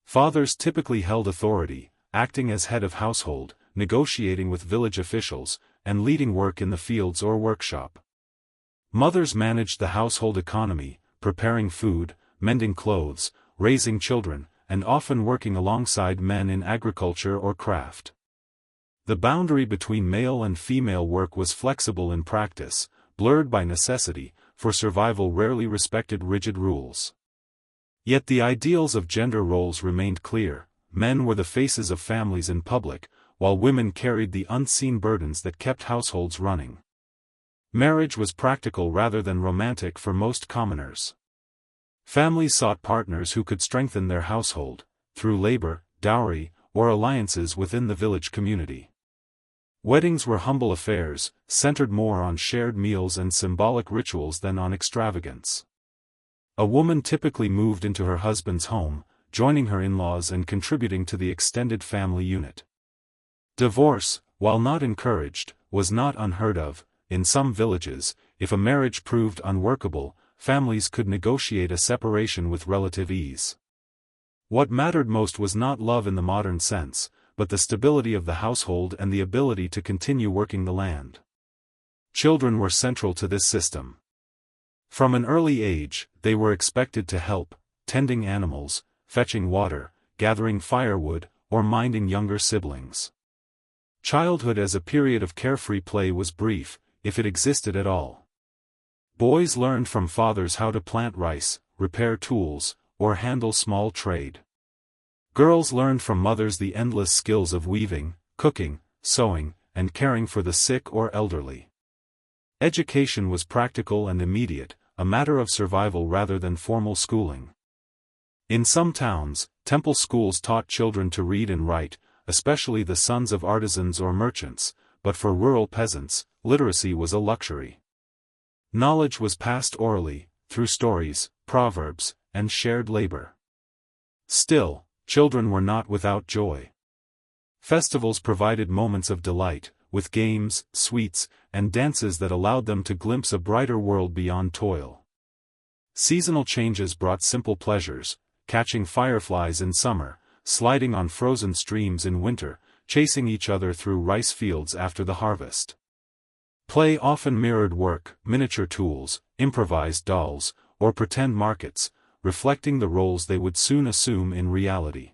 Fathers typically held authority, acting as head of household, negotiating with village officials, and leading work in the fields or workshop. Mothers managed the household economy, preparing food, mending clothes, raising children, and often working alongside men in agriculture or craft. The boundary between male and female work was flexible in practice, blurred by necessity, for survival rarely respected rigid rules. Yet the ideals of gender roles remained clear: men were the faces of families in public, while women carried the unseen burdens that kept households running. Marriage was practical rather than romantic for most commoners. Families sought partners who could strengthen their household, through labor, dowry, or alliances within the village community. Weddings were humble affairs, centered more on shared meals and symbolic rituals than on extravagance. A woman typically moved into her husband's home, joining her in-laws and contributing to the extended family unit. Divorce, while not encouraged, was not unheard of. In some villages, if a marriage proved unworkable, families could negotiate a separation with relative ease. What mattered most was not love in the modern sense, but the stability of the household and the ability to continue working the land. Children were central to this system. From an early age, they were expected to help, tending animals, fetching water, gathering firewood, or minding younger siblings. Childhood as a period of carefree play was brief, if it existed at all. Boys learned from fathers how to plant rice, repair tools, or handle small trade. Girls learned from mothers the endless skills of weaving, cooking, sewing, and caring for the sick or elderly. Education was practical and immediate, a matter of survival rather than formal schooling. In some towns, temple schools taught children to read and write, especially the sons of artisans or merchants, but for rural peasants, literacy was a luxury. Knowledge was passed orally, through stories, proverbs, and shared labor. Still, children were not without joy. Festivals provided moments of delight, with games, sweets, and dances that allowed them to glimpse a brighter world beyond toil. Seasonal changes brought simple pleasures, catching fireflies in summer, sliding on frozen streams in winter, chasing each other through rice fields after the harvest. Play often mirrored work, miniature tools, improvised dolls, or pretend markets, reflecting the roles they would soon assume in reality.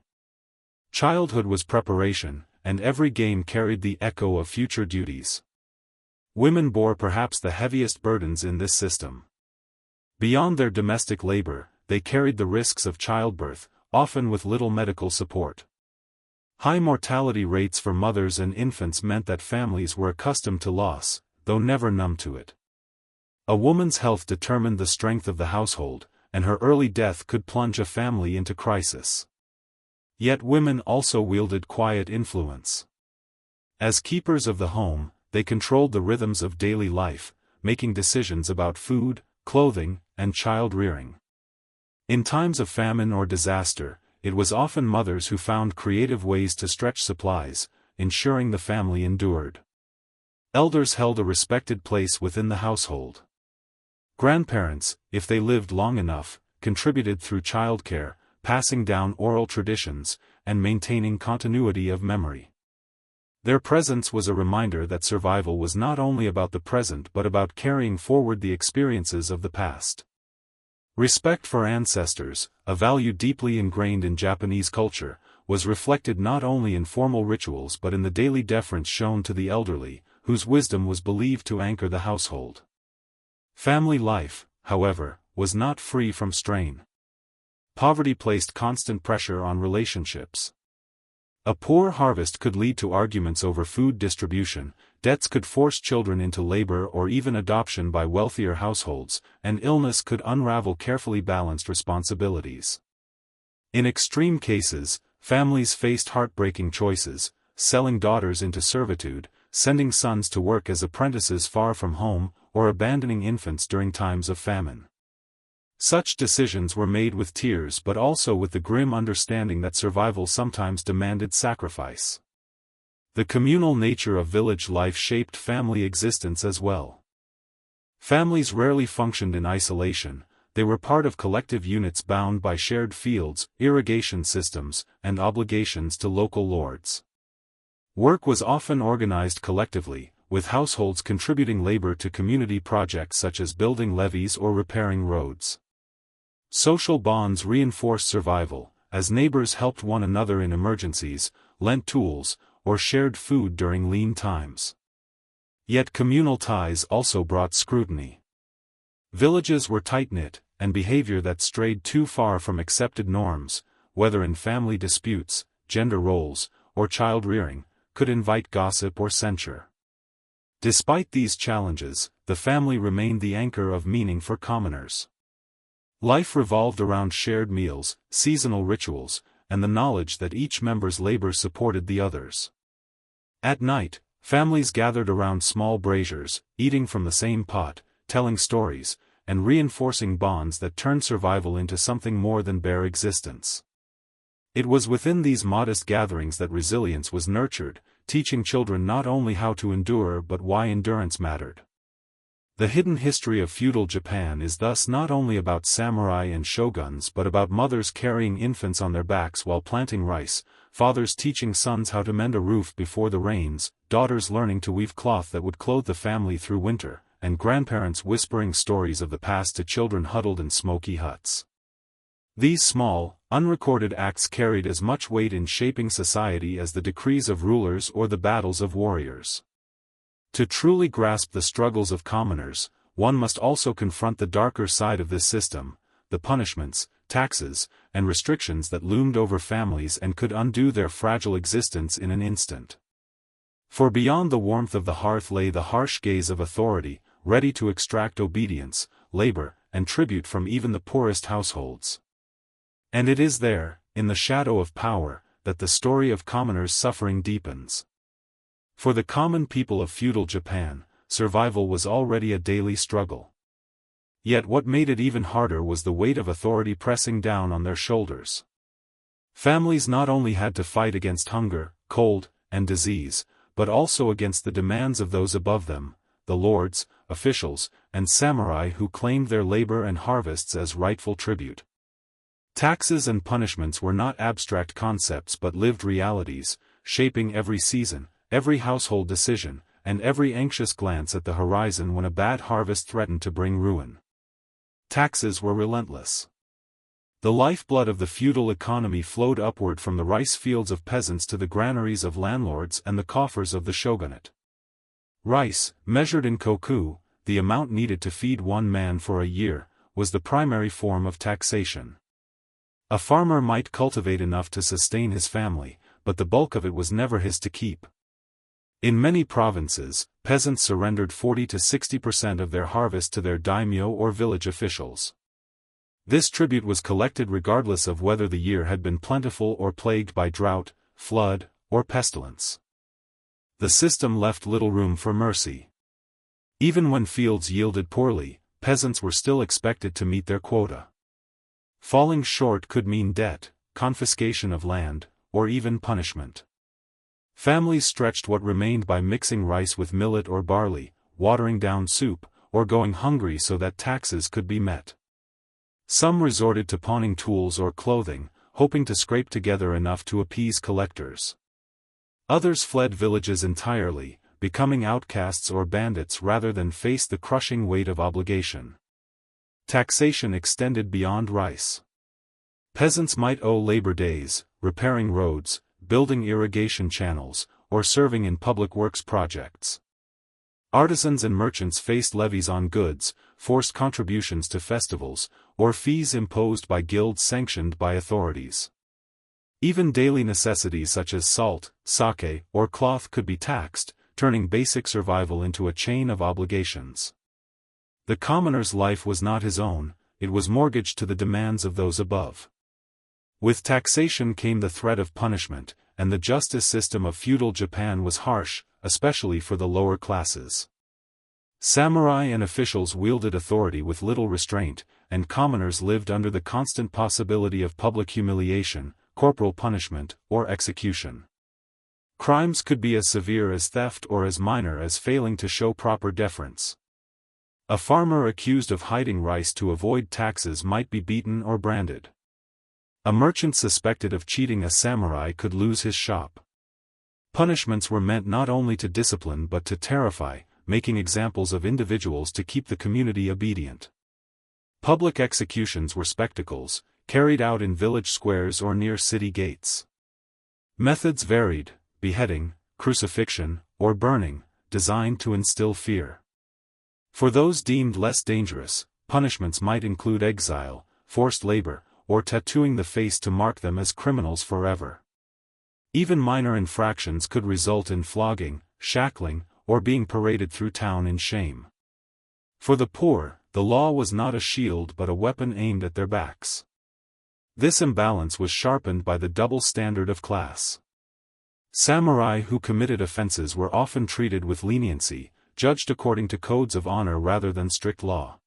Childhood was preparation, and every game carried the echo of future duties. Women bore perhaps the heaviest burdens in this system. Beyond their domestic labor, they carried the risks of childbirth, often with little medical support. High mortality rates for mothers and infants meant that families were accustomed to loss, though never numb to it. A woman's health determined the strength of the household, and her early death could plunge a family into crisis. Yet women also wielded quiet influence. As keepers of the home, they controlled the rhythms of daily life, making decisions about food, clothing, and child-rearing. In times of famine or disaster, it was often mothers who found creative ways to stretch supplies, ensuring the family endured. Elders held a respected place within the household. Grandparents, if they lived long enough, contributed through childcare, passing down oral traditions, and maintaining continuity of memory. Their presence was a reminder that survival was not only about the present but about carrying forward the experiences of the past. Respect for ancestors, a value deeply ingrained in Japanese culture, was reflected not only in formal rituals but in the daily deference shown to the elderly, whose wisdom was believed to anchor the household. Family life, however, was not free from strain. Poverty placed constant pressure on relationships. A poor harvest could lead to arguments over food distribution, debts could force children into labor or even adoption by wealthier households, and illness could unravel carefully balanced responsibilities. In extreme cases, families faced heartbreaking choices, selling daughters into servitude, sending sons to work as apprentices far from home, or abandoning infants during times of famine. Such decisions were made with tears but also with the grim understanding that survival sometimes demanded sacrifice. The communal nature of village life shaped family existence as well. Families rarely functioned in isolation, they were part of collective units bound by shared fields, irrigation systems, and obligations to local lords. Work was often organized collectively, with households contributing labor to community projects such as building levees or repairing roads. Social bonds reinforced survival, as neighbors helped one another in emergencies, lent tools, or shared food during lean times. Yet communal ties also brought scrutiny. Villages were tight-knit, and behavior that strayed too far from accepted norms, whether in family disputes, gender roles, or child-rearing, could invite gossip or censure. Despite these challenges, the family remained the anchor of meaning for commoners. Life revolved around shared meals, seasonal rituals, and the knowledge that each member's labor supported the others. At night, families gathered around small braziers, eating from the same pot, telling stories, and reinforcing bonds that turned survival into something more than bare existence. It was within these modest gatherings that resilience was nurtured, teaching children not only how to endure but why endurance mattered. The hidden history of feudal Japan is thus not only about samurai and shoguns but about mothers carrying infants on their backs while planting rice, fathers teaching sons how to mend a roof before the rains, daughters learning to weave cloth that would clothe the family through winter, and grandparents whispering stories of the past to children huddled in smoky huts. These small, unrecorded acts carried as much weight in shaping society as the decrees of rulers or the battles of warriors. To truly grasp the struggles of commoners, one must also confront the darker side of this system, the punishments, taxes, and restrictions that loomed over families and could undo their fragile existence in an instant. For beyond the warmth of the hearth lay the harsh gaze of authority, ready to extract obedience, labor, and tribute from even the poorest households. And it is there, in the shadow of power, that the story of commoners' suffering deepens. For the common people of feudal Japan, survival was already a daily struggle. Yet what made it even harder was the weight of authority pressing down on their shoulders. Families not only had to fight against hunger, cold, and disease, but also against the demands of those above them, the lords, officials, and samurai who claimed their labor and harvests as rightful tribute. Taxes and punishments were not abstract concepts but lived realities, shaping every season, every household decision, and every anxious glance at the horizon when a bad harvest threatened to bring ruin. Taxes were relentless. The lifeblood of the feudal economy flowed upward from the rice fields of peasants to the granaries of landlords and the coffers of the shogunate. Rice, measured in koku, the amount needed to feed one man for a year, was the primary form of taxation. A farmer might cultivate enough to sustain his family, but the bulk of it was never his to keep. In many provinces, peasants surrendered 40 to 60% of their harvest to their daimyo or village officials. This tribute was collected regardless of whether the year had been plentiful or plagued by drought, flood, or pestilence. The system left little room for mercy. Even when fields yielded poorly, peasants were still expected to meet their quota. Falling short could mean debt, confiscation of land, or even punishment. Families stretched what remained by mixing rice with millet or barley, watering down soup, or going hungry so that taxes could be met. Some resorted to pawning tools or clothing, hoping to scrape together enough to appease collectors. Others fled villages entirely, becoming outcasts or bandits rather than face the crushing weight of obligation. Taxation extended beyond rice. Peasants might owe labor days, repairing roads, building irrigation channels, or serving in public works projects. Artisans and merchants faced levies on goods, forced contributions to festivals, or fees imposed by guilds sanctioned by authorities. Even daily necessities such as salt, sake, or cloth could be taxed, turning basic survival into a chain of obligations. The commoner's life was not his own, it was mortgaged to the demands of those above. With taxation came the threat of punishment, and the justice system of feudal Japan was harsh, especially for the lower classes. Samurai and officials wielded authority with little restraint, and commoners lived under the constant possibility of public humiliation, corporal punishment, or execution. Crimes could be as severe as theft or as minor as failing to show proper deference. A farmer accused of hiding rice to avoid taxes might be beaten or branded. A merchant suspected of cheating a samurai could lose his shop. Punishments were meant not only to discipline but to terrify, making examples of individuals to keep the community obedient. Public executions were spectacles, carried out in village squares or near city gates. Methods varied: beheading, crucifixion, or burning, designed to instill fear. For those deemed less dangerous, punishments might include exile, forced labor, or tattooing the face to mark them as criminals forever. Even minor infractions could result in flogging, shackling, or being paraded through town in shame. For the poor, the law was not a shield but a weapon aimed at their backs. This imbalance was sharpened by the double standard of class. Samurai who committed offenses were often treated with leniency, judged according to codes of honor rather than strict law.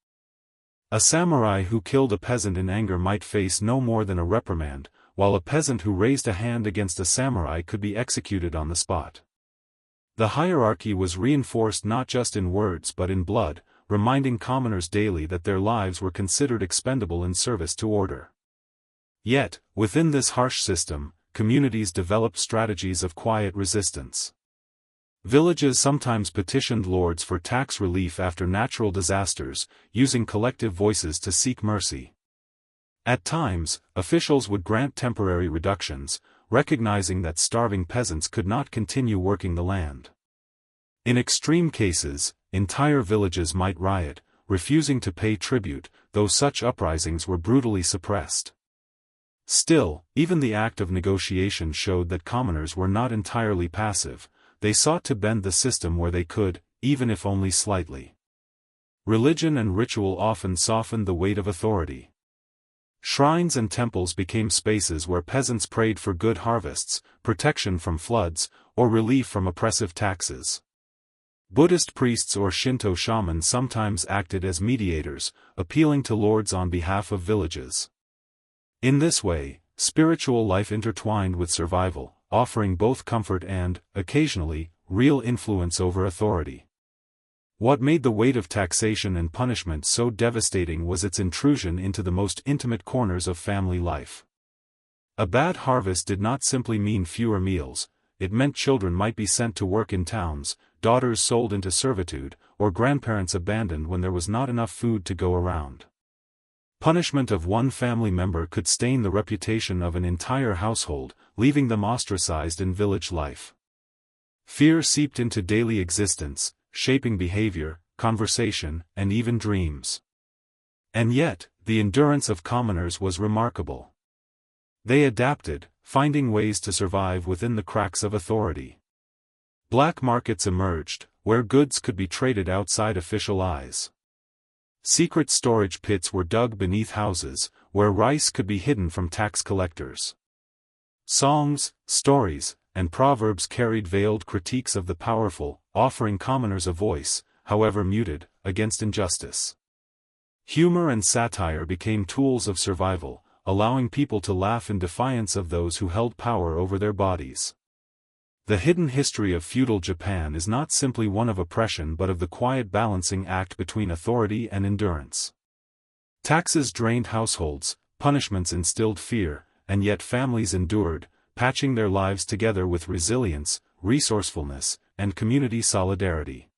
A samurai who killed a peasant in anger might face no more than a reprimand, while a peasant who raised a hand against a samurai could be executed on the spot. The hierarchy was reinforced not just in words but in blood, reminding commoners daily that their lives were considered expendable in service to order. Yet, within this harsh system, communities developed strategies of quiet resistance. Villages sometimes petitioned lords for tax relief after natural disasters, using collective voices to seek mercy. At times, officials would grant temporary reductions, recognizing that starving peasants could not continue working the land. In extreme cases, entire villages might riot, refusing to pay tribute, though such uprisings were brutally suppressed. Still, even the act of negotiation showed that commoners were not entirely passive. They sought to bend the system where they could, even if only slightly. Religion and ritual often softened the weight of authority. Shrines and temples became spaces where peasants prayed for good harvests, protection from floods, or relief from oppressive taxes. Buddhist priests or Shinto shamans sometimes acted as mediators, appealing to lords on behalf of villages. In this way, spiritual life intertwined with survival, offering both comfort and, occasionally, real influence over authority. What made the weight of taxation and punishment so devastating was its intrusion into the most intimate corners of family life. A bad harvest did not simply mean fewer meals, it meant children might be sent to work in towns, daughters sold into servitude, or grandparents abandoned when there was not enough food to go around. Punishment of one family member could stain the reputation of an entire household, leaving them ostracized in village life. Fear seeped into daily existence, shaping behavior, conversation, and even dreams. And yet, the endurance of commoners was remarkable. They adapted, finding ways to survive within the cracks of authority. Black markets emerged, where goods could be traded outside official eyes. Secret storage pits were dug beneath houses, where rice could be hidden from tax collectors. Songs, stories, and proverbs carried veiled critiques of the powerful, offering commoners a voice, however muted, against injustice. Humor and satire became tools of survival, allowing people to laugh in defiance of those who held power over their bodies. The hidden history of feudal Japan is not simply one of oppression but of the quiet balancing act between authority and endurance. Taxes drained households, punishments instilled fear, and yet families endured, patching their lives together with resilience, resourcefulness, and community solidarity.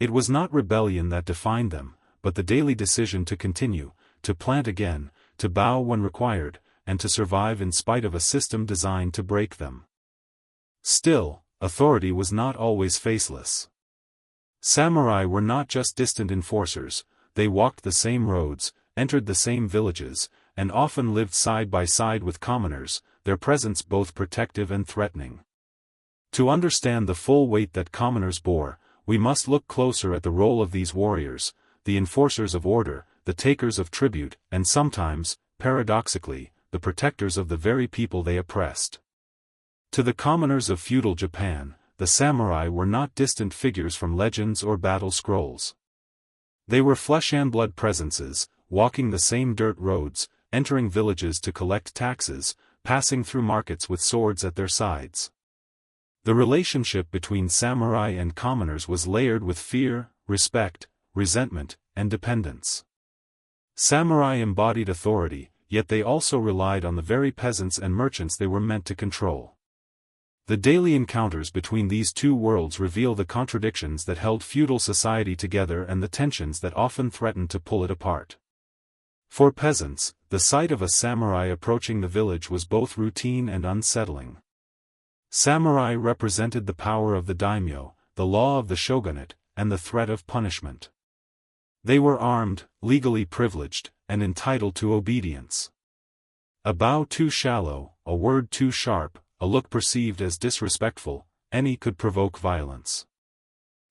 It was not rebellion that defined them, but the daily decision to continue, to plant again, to bow when required, and to survive in spite of a system designed to break them. Still, authority was not always faceless. Samurai were not just distant enforcers, they walked the same roads, entered the same villages, and often lived side by side with commoners, their presence both protective and threatening. To understand the full weight that commoners bore, we must look closer at the role of these warriors, the enforcers of order, the takers of tribute, and sometimes, paradoxically, the protectors of the very people they oppressed. To the commoners of feudal Japan, the samurai were not distant figures from legends or battle scrolls. They were flesh-and-blood presences, walking the same dirt roads, entering villages to collect taxes, passing through markets with swords at their sides. The relationship between samurai and commoners was layered with fear, respect, resentment, and dependence. Samurai embodied authority, yet they also relied on the very peasants and merchants they were meant to control. The daily encounters between these two worlds reveal the contradictions that held feudal society together and the tensions that often threatened to pull it apart. For peasants, the sight of a samurai approaching the village was both routine and unsettling. Samurai represented the power of the daimyo, the law of the shogunate, and the threat of punishment. They were armed, legally privileged, and entitled to obedience. A bow too shallow, a word too sharp, a look perceived as disrespectful, any could provoke violence.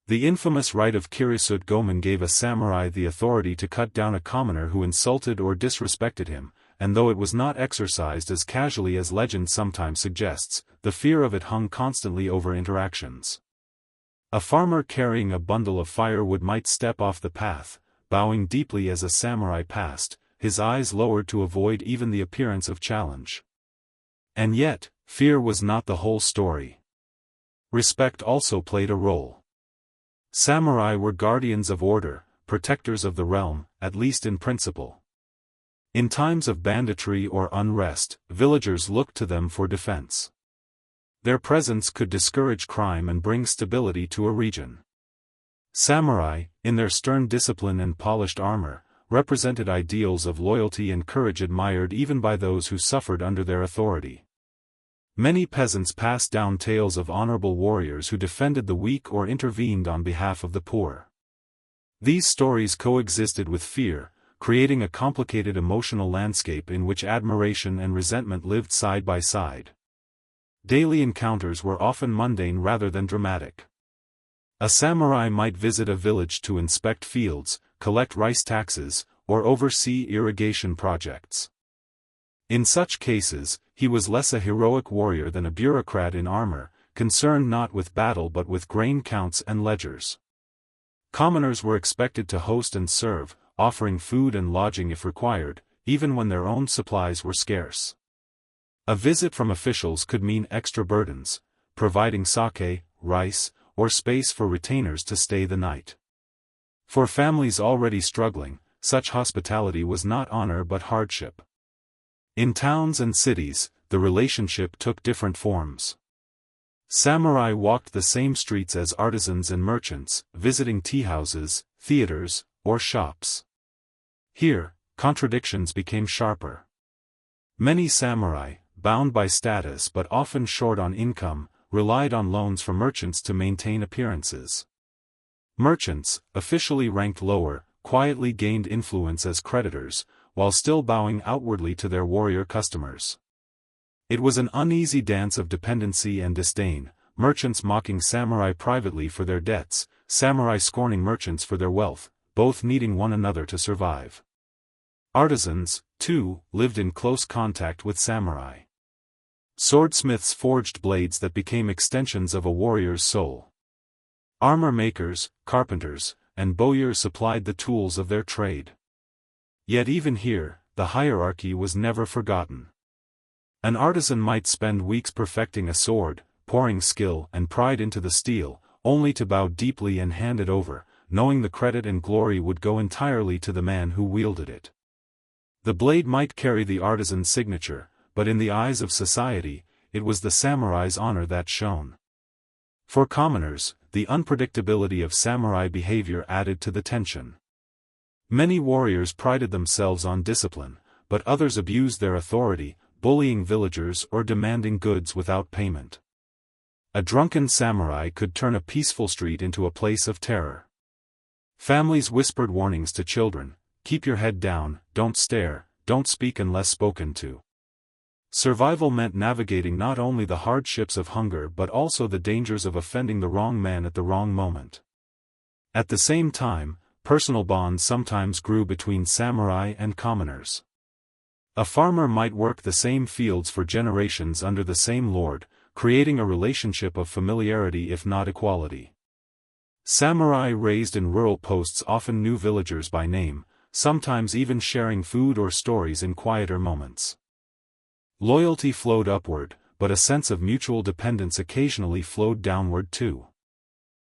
The infamous right of Kirisut Gomen gave a samurai the authority to cut down a commoner who insulted or disrespected him, and though it was not exercised as casually as legend sometimes suggests, the fear of it hung constantly over interactions. A farmer carrying a bundle of firewood might step off the path, bowing deeply as a samurai passed, his eyes lowered to avoid even the appearance of challenge. And yet, fear was not the whole story. Respect also played a role. Samurai were guardians of order, protectors of the realm, at least in principle. In times of banditry or unrest, villagers looked to them for defense. Their presence could discourage crime and bring stability to a region. Samurai, in their stern discipline and polished armor, represented ideals of loyalty and courage admired even by those who suffered under their authority. Many peasants passed down tales of honorable warriors who defended the weak or intervened on behalf of the poor. These stories coexisted with fear, creating a complicated emotional landscape in which admiration and resentment lived side by side. Daily encounters were often mundane rather than dramatic. A samurai might visit a village to inspect fields, collect rice taxes, or oversee irrigation projects. In such cases, he was less a heroic warrior than a bureaucrat in armor, concerned not with battle but with grain counts and ledgers. Commoners were expected to host and serve, offering food and lodging if required, even when their own supplies were scarce. A visit from officials could mean extra burdens, providing sake, rice, or space for retainers to stay the night. For families already struggling, such hospitality was not honor but hardship. In towns and cities, the relationship took different forms. Samurai walked the same streets as artisans and merchants, visiting teahouses, theaters, or shops. Here, contradictions became sharper. Many samurai, bound by status but often short on income, relied on loans from merchants to maintain appearances. Merchants, officially ranked lower, quietly gained influence as creditors, while still bowing outwardly to their warrior customers. It was an uneasy dance of dependency and disdain, merchants mocking samurai privately for their debts, samurai scorning merchants for their wealth, both needing one another to survive. Artisans, too, lived in close contact with samurai. Swordsmiths forged blades that became extensions of a warrior's soul. Armor makers, carpenters, and bowyers supplied the tools of their trade. Yet even here, the hierarchy was never forgotten. An artisan might spend weeks perfecting a sword, pouring skill and pride into the steel, only to bow deeply and hand it over, knowing the credit and glory would go entirely to the man who wielded it. The blade might carry the artisan's signature, but in the eyes of society, it was the samurai's honor that shone. For commoners, the unpredictability of samurai behavior added to the tension. Many warriors prided themselves on discipline, but others abused their authority, bullying villagers or demanding goods without payment. A drunken samurai could turn a peaceful street into a place of terror. Families whispered warnings to children: keep your head down, don't stare, don't speak unless spoken to. Survival meant navigating not only the hardships of hunger but also the dangers of offending the wrong man at the wrong moment. At the same time, personal bonds sometimes grew between samurai and commoners. A farmer might work the same fields for generations under the same lord, creating a relationship of familiarity if not equality. Samurai raised in rural posts often knew villagers by name, sometimes even sharing food or stories in quieter moments. Loyalty flowed upward, but a sense of mutual dependence occasionally flowed downward too.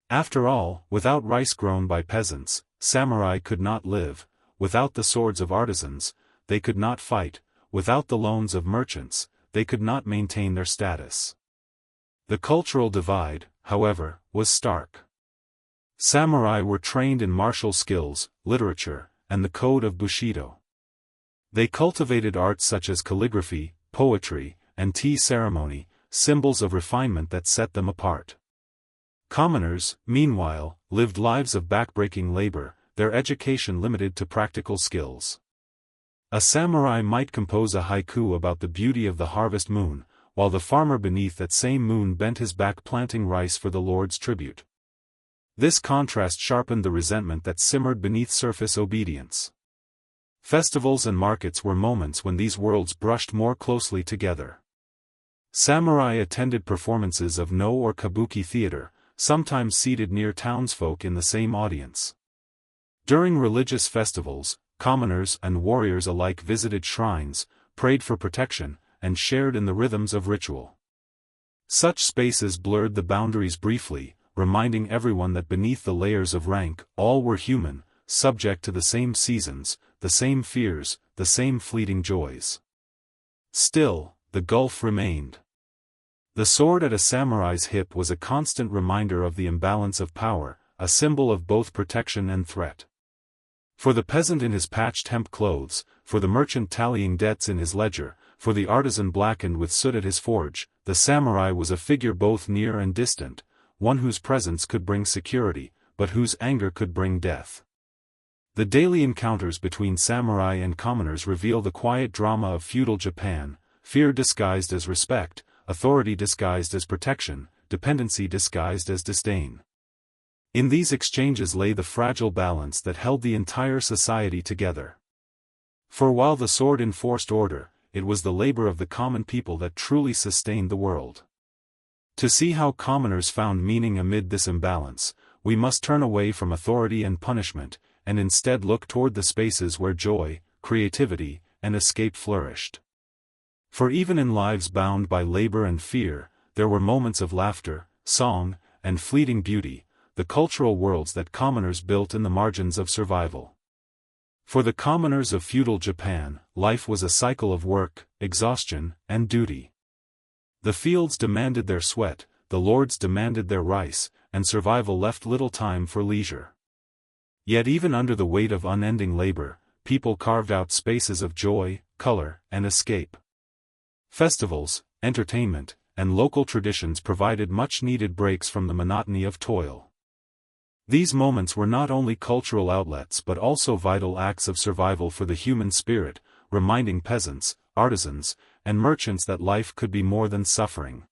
After all, without rice grown by peasants, samurai could not live; without the swords of artisans, they could not fight; without the loans of merchants, they could not maintain their status. The cultural divide, however, was stark. Samurai were trained in martial skills, literature, and the code of Bushido. They cultivated arts such as calligraphy, poetry, and tea ceremony, symbols of refinement that set them apart. Commoners, meanwhile, lived lives of backbreaking labor, their education limited to practical skills. A samurai might compose a haiku about the beauty of the harvest moon, while the farmer beneath that same moon bent his back planting rice for the Lord's tribute. This contrast sharpened the resentment that simmered beneath surface obedience. Festivals and markets were moments when these worlds brushed more closely together. Samurai attended performances of no or kabuki theater, sometimes seated near townsfolk in the same audience. During religious festivals, commoners and warriors alike visited shrines, prayed for protection, and shared in the rhythms of ritual. Such spaces blurred the boundaries briefly, reminding everyone that beneath the layers of rank, all were human, subject to the same seasons, the same fears, the same fleeting joys. Still, the gulf remained. The sword at a samurai's hip was a constant reminder of the imbalance of power, a symbol of both protection and threat. For the peasant in his patched hemp clothes, for the merchant tallying debts in his ledger, for the artisan blackened with soot at his forge, the samurai was a figure both near and distant, one whose presence could bring security, but whose anger could bring death. The daily encounters between samurai and commoners reveal the quiet drama of feudal Japan: fear disguised as respect, authority disguised as protection, dependency disguised as disdain. In these exchanges lay the fragile balance that held the entire society together. For while the sword enforced order, it was the labor of the common people that truly sustained the world. To see how commoners found meaning amid this imbalance, we must turn away from authority and punishment, and instead look toward the spaces where joy, creativity, and escape flourished. For even in lives bound by labor and fear, there were moments of laughter, song, and fleeting beauty, the cultural worlds that commoners built in the margins of survival. For the commoners of feudal Japan, life was a cycle of work, exhaustion, and duty. The fields demanded their sweat, the lords demanded their rice, and survival left little time for leisure. Yet even under the weight of unending labor, people carved out spaces of joy, color, and escape. Festivals, entertainment, and local traditions provided much-needed breaks from the monotony of toil. These moments were not only cultural outlets but also vital acts of survival for the human spirit, reminding peasants, artisans, and merchants that life could be more than suffering.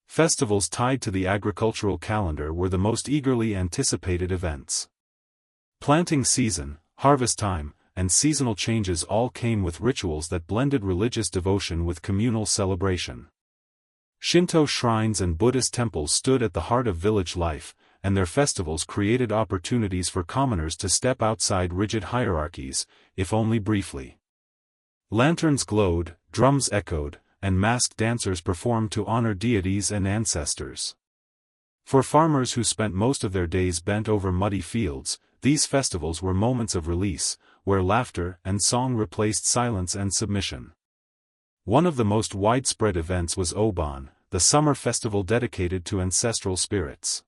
Festivals tied to the agricultural calendar were the most eagerly anticipated events. Planting season, harvest time, and seasonal changes all came with rituals that blended religious devotion with communal celebration. Shinto shrines and Buddhist temples stood at the heart of village life, and their festivals created opportunities for commoners to step outside rigid hierarchies, if only briefly. Lanterns glowed, drums echoed, and masked dancers performed to honor deities and ancestors. For farmers who spent most of their days bent over muddy fields, these festivals were moments of release, where laughter and song replaced silence and submission. One of the most widespread events was Obon, the summer festival dedicated to ancestral spirits.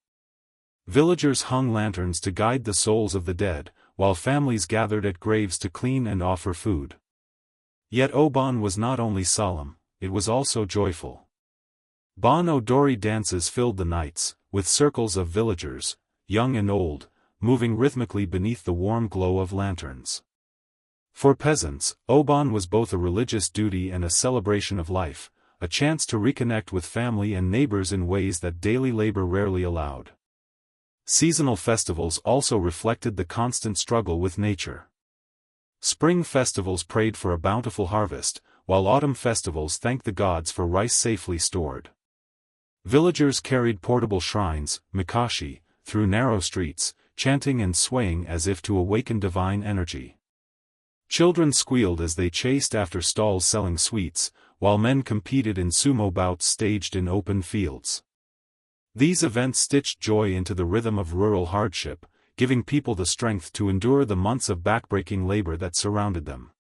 Villagers hung lanterns to guide the souls of the dead, while families gathered at graves to clean and offer food. Yet Obon was not only solemn, it was also joyful. Bon Odori dances filled the nights, with circles of villagers, young and old, moving rhythmically beneath the warm glow of lanterns. For peasants, Obon was both a religious duty and a celebration of life, a chance to reconnect with family and neighbors in ways that daily labor rarely allowed. Seasonal festivals also reflected the constant struggle with nature. Spring festivals prayed for a bountiful harvest, while autumn festivals thanked the gods for rice safely stored. Villagers carried portable shrines, mikashi, through narrow streets, chanting and swaying as if to awaken divine energy. Children squealed as they chased after stalls selling sweets, while men competed in sumo bouts staged in open fields. These events stitched joy into the rhythm of rural hardship, giving people the strength to endure the months of backbreaking labor that surrounded them.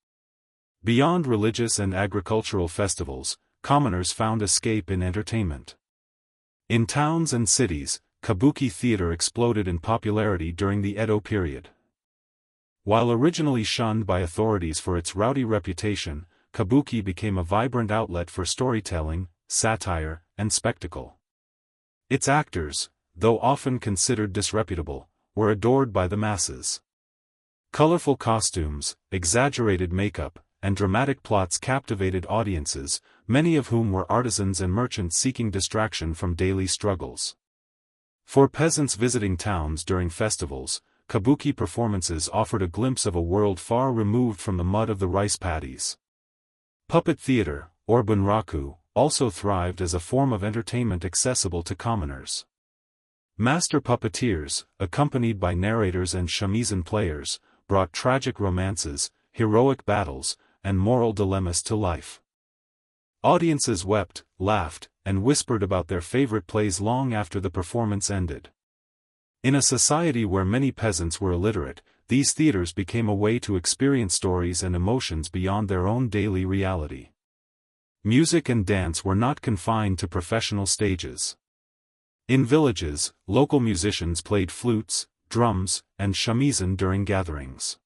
Beyond religious and agricultural festivals, commoners found escape in entertainment. In towns and cities, kabuki theater exploded in popularity during the Edo period. While originally shunned by authorities for its rowdy reputation, kabuki became a vibrant outlet for storytelling, satire, and spectacle. Its actors, though often considered disreputable, were adored by the masses. Colorful costumes, exaggerated makeup, and dramatic plots captivated audiences, many of whom were artisans and merchants seeking distraction from daily struggles. For peasants visiting towns during festivals, kabuki performances offered a glimpse of a world far removed from the mud of the rice paddies. Puppet theater, or bunraku, also thrived as a form of entertainment accessible to commoners. Master puppeteers, accompanied by narrators and shamisen players, brought tragic romances, heroic battles, and moral dilemmas to life. Audiences wept, laughed, and whispered about their favorite plays long after the performance ended. In a society where many peasants were illiterate, these theaters became a way to experience stories and emotions beyond their own daily reality. Music and dance were not confined to professional stages. In villages, local musicians played flutes, drums, and shamisen during gatherings.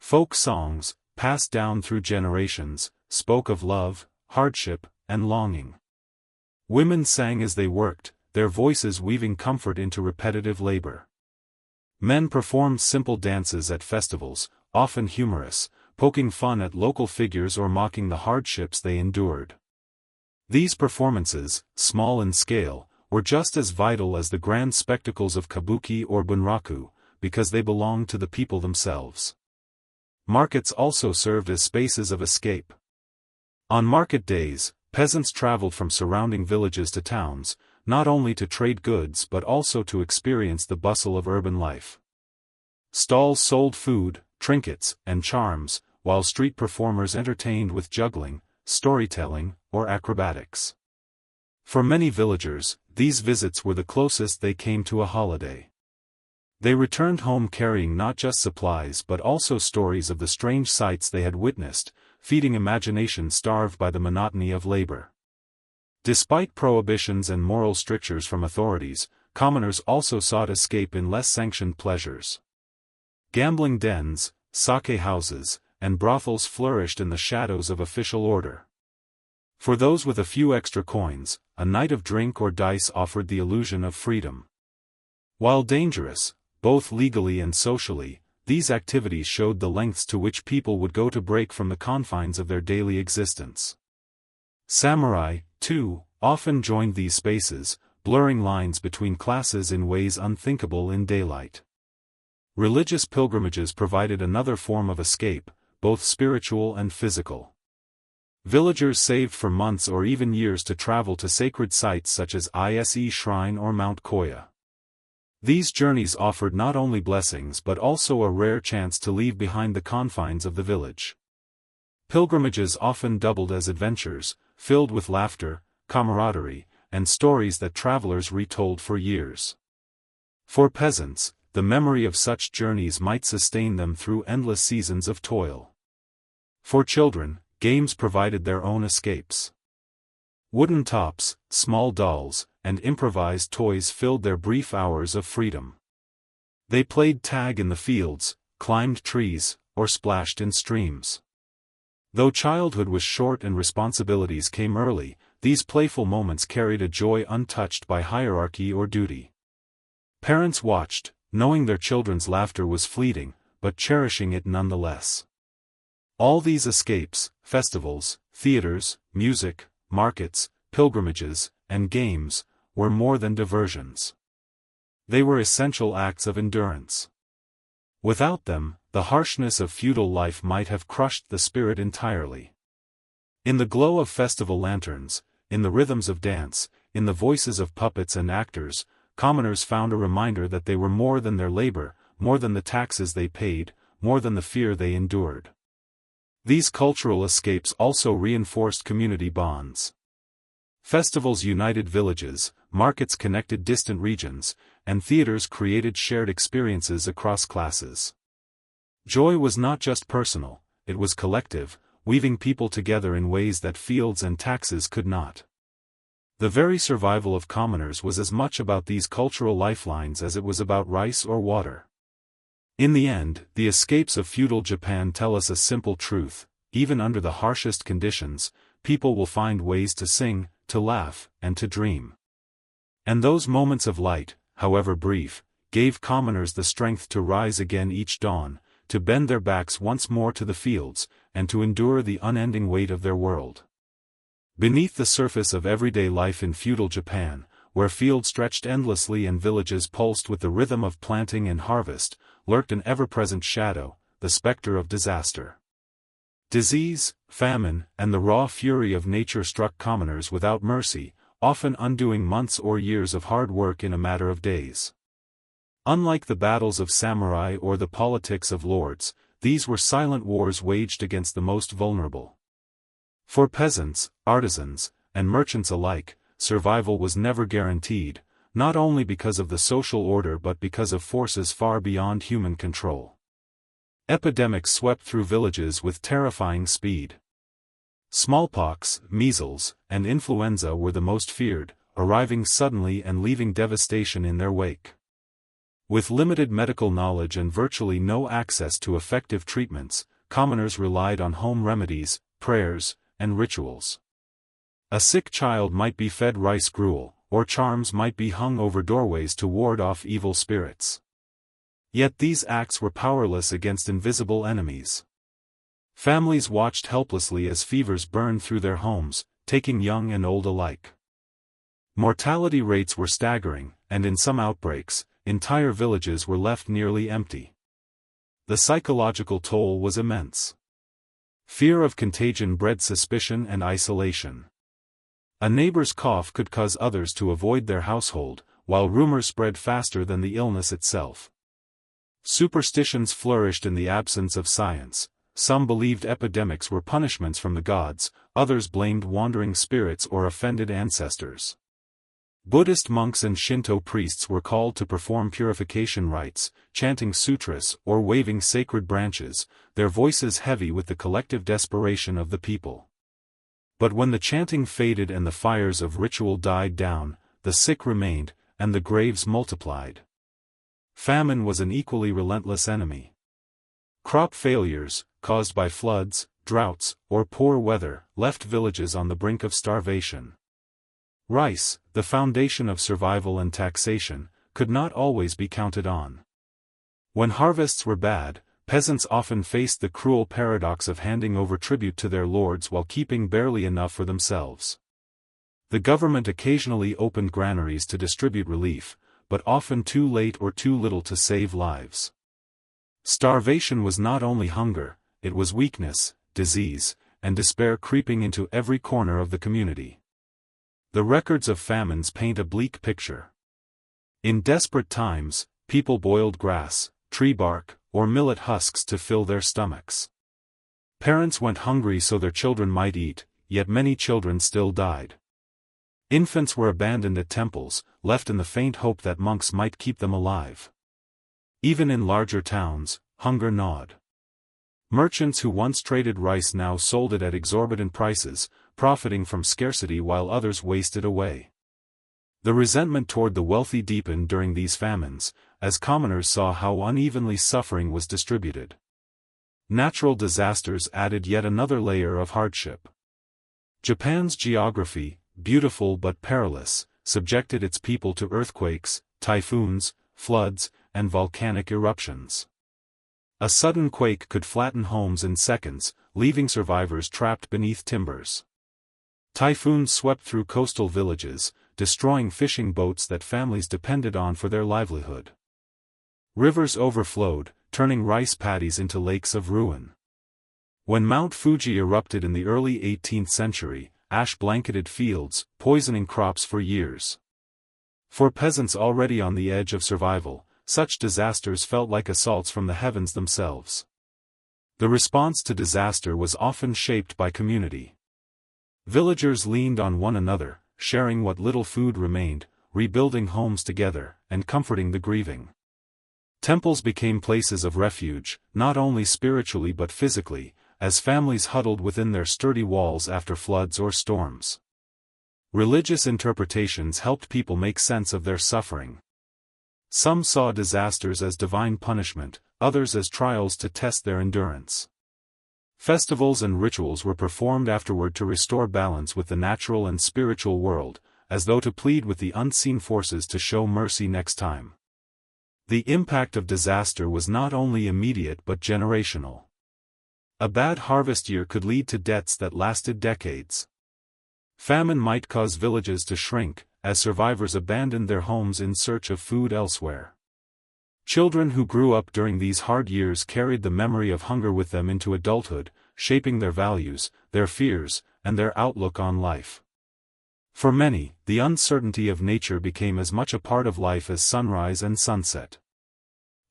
Folk songs, passed down through generations, spoke of love, hardship, and longing. Women sang as they worked, their voices weaving comfort into repetitive labor. Men performed simple dances at festivals, often humorous, poking fun at local figures or mocking the hardships they endured. These performances, small in scale, were just as vital as the grand spectacles of kabuki or bunraku, because they belonged to the people themselves. Markets also served as spaces of escape. On market days, peasants traveled from surrounding villages to towns, not only to trade goods but also to experience the bustle of urban life. Stalls sold food, trinkets, and charms, while street performers entertained with juggling, storytelling, or acrobatics. For many villagers, these visits were the closest they came to a holiday. They returned home carrying not just supplies but also stories of the strange sights they had witnessed, feeding imagination starved by the monotony of labor. Despite prohibitions and moral strictures from authorities, commoners also sought escape in less sanctioned pleasures. Gambling dens, sake houses, and brothels flourished in the shadows of official order. For those with a few extra coins, a night of drink or dice offered the illusion of freedom. While dangerous, both legally and socially, these activities showed the lengths to which people would go to break from the confines of their daily existence. Samurai, too, often joined these spaces, blurring lines between classes in ways unthinkable in daylight. Religious pilgrimages provided another form of escape, both spiritual and physical. Villagers saved for months or even years to travel to sacred sites such as Ise Shrine or Mount Koya. These journeys offered not only blessings but also a rare chance to leave behind the confines of the village. Pilgrimages often doubled as adventures, filled with laughter, camaraderie, and stories that travelers retold for years. For peasants, the memory of such journeys might sustain them through endless seasons of toil. For children, games provided their own escapes. Wooden tops, small dolls, and improvised toys filled their brief hours of freedom. They played tag in the fields, climbed trees, or splashed in streams. Though childhood was short and responsibilities came early, these playful moments carried a joy untouched by hierarchy or duty. Parents watched, knowing their children's laughter was fleeting, but cherishing it nonetheless. All these escapes, festivals, theaters, music, markets, pilgrimages, and games, were more than diversions. They were essential acts of endurance. Without them, the harshness of feudal life might have crushed the spirit entirely. In the glow of festival lanterns, in the rhythms of dance, in the voices of puppets and actors, commoners found a reminder that they were more than their labor, more than the taxes they paid, more than the fear they endured. These cultural escapes also reinforced community bonds. Festivals united villages, markets connected distant regions, and theaters created shared experiences across classes. Joy was not just personal, it was collective, weaving people together in ways that fields and taxes could not. The very survival of commoners was as much about these cultural lifelines as it was about rice or water. In the end, the escapes of feudal Japan tell us a simple truth: even under the harshest conditions, people will find ways to sing, to laugh, and to dream. And those moments of light, however brief, gave commoners the strength to rise again each dawn, to bend their backs once more to the fields, and to endure the unending weight of their world. Beneath the surface of everyday life in feudal Japan, where fields stretched endlessly and villages pulsed with the rhythm of planting and harvest, lurked an ever-present shadow, the specter of disaster. Disease, famine, and the raw fury of nature struck commoners without mercy, often undoing months or years of hard work in a matter of days. Unlike the battles of samurai or the politics of lords, these were silent wars waged against the most vulnerable. For peasants, artisans, and merchants alike, survival was never guaranteed, not only because of the social order but because of forces far beyond human control. Epidemics swept through villages with terrifying speed. Smallpox, measles, and influenza were the most feared, arriving suddenly and leaving devastation in their wake. With limited medical knowledge and virtually no access to effective treatments, commoners relied on home remedies, prayers, and rituals. A sick child might be fed rice gruel, or charms might be hung over doorways to ward off evil spirits. Yet these acts were powerless against invisible enemies. Families watched helplessly as fevers burned through their homes, taking young and old alike. Mortality rates were staggering, and in some outbreaks, entire villages were left nearly empty. The psychological toll was immense. Fear of contagion bred suspicion and isolation. A neighbor's cough could cause others to avoid their household, while rumors spread faster than the illness itself. Superstitions flourished in the absence of science. Some believed epidemics were punishments from the gods, others blamed wandering spirits or offended ancestors. Buddhist monks and Shinto priests were called to perform purification rites, chanting sutras or waving sacred branches, their voices heavy with the collective desperation of the people. But when the chanting faded and the fires of ritual died down, the sick remained, and the graves multiplied. Famine was an equally relentless enemy. Crop failures, caused by floods, droughts, or poor weather, left villages on the brink of starvation. Rice, the foundation of survival and taxation, could not always be counted on. When harvests were bad, peasants often faced the cruel paradox of handing over tribute to their lords while keeping barely enough for themselves. The government occasionally opened granaries to distribute relief, but often too late or too little to save lives. Starvation was not only hunger, it was weakness, disease, and despair creeping into every corner of the community. The records of famines paint a bleak picture. In desperate times, people boiled grass, tree bark, or millet husks to fill their stomachs. Parents went hungry so their children might eat, yet many children still died. Infants were abandoned at temples, left in the faint hope that monks might keep them alive. Even in larger towns, hunger gnawed. Merchants who once traded rice now sold it at exorbitant prices, profiting from scarcity while others wasted away. The resentment toward the wealthy deepened during these famines, as commoners saw how unevenly suffering was distributed. Natural disasters added yet another layer of hardship. Japan's geography, beautiful but perilous, subjected its people to earthquakes, typhoons, floods, and volcanic eruptions. A sudden quake could flatten homes in seconds, leaving survivors trapped beneath timbers. Typhoons swept through coastal villages, destroying fishing boats that families depended on for their livelihood. Rivers overflowed, turning rice paddies into lakes of ruin. When Mount Fuji erupted in the early 18th century, ash blanketed fields, poisoning crops for years. For peasants already on the edge of survival, such disasters felt like assaults from the heavens themselves. The response to disaster was often shaped by community. Villagers leaned on one another, sharing what little food remained, rebuilding homes together, and comforting the grieving. Temples became places of refuge, not only spiritually but physically, as families huddled within their sturdy walls after floods or storms. Religious interpretations helped people make sense of their suffering. Some saw disasters as divine punishment, others as trials to test their endurance. Festivals and rituals were performed afterward to restore balance with the natural and spiritual world, as though to plead with the unseen forces to show mercy next time. The impact of disaster was not only immediate but generational. A bad harvest year could lead to debts that lasted decades. Famine might cause villages to shrink, as survivors abandoned their homes in search of food elsewhere. Children who grew up during these hard years carried the memory of hunger with them into adulthood, shaping their values, their fears, and their outlook on life. For many, the uncertainty of nature became as much a part of life as sunrise and sunset.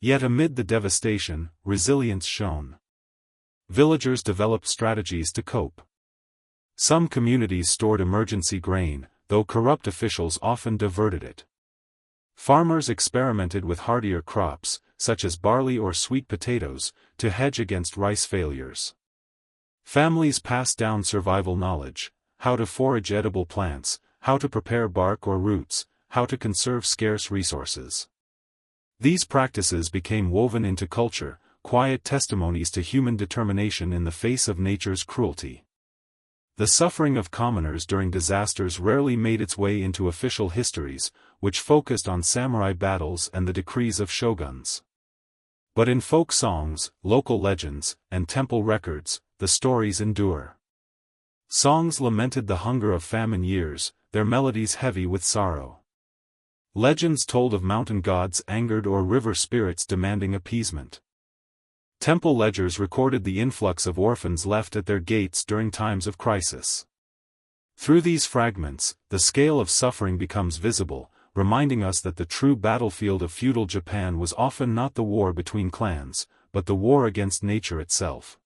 Yet amid the devastation, resilience shone. Villagers developed strategies to cope. Some communities stored emergency grain, though corrupt officials often diverted it. Farmers experimented with hardier crops, such as barley or sweet potatoes, to hedge against rice failures. Families passed down survival knowledge: how to forage edible plants, how to prepare bark or roots, how to conserve scarce resources. These practices became woven into culture, quiet testimonies to human determination in the face of nature's cruelty. The suffering of commoners during disasters rarely made its way into official histories, which focused on samurai battles and the decrees of shoguns. But in folk songs, local legends, and temple records, the stories endure. Songs lamented the hunger of famine years, their melodies heavy with sorrow. Legends told of mountain gods angered or river spirits demanding appeasement. Temple ledgers recorded the influx of orphans left at their gates during times of crisis. Through these fragments, the scale of suffering becomes visible, reminding us that the true battlefield of feudal Japan was often not the war between clans, but the war against nature itself.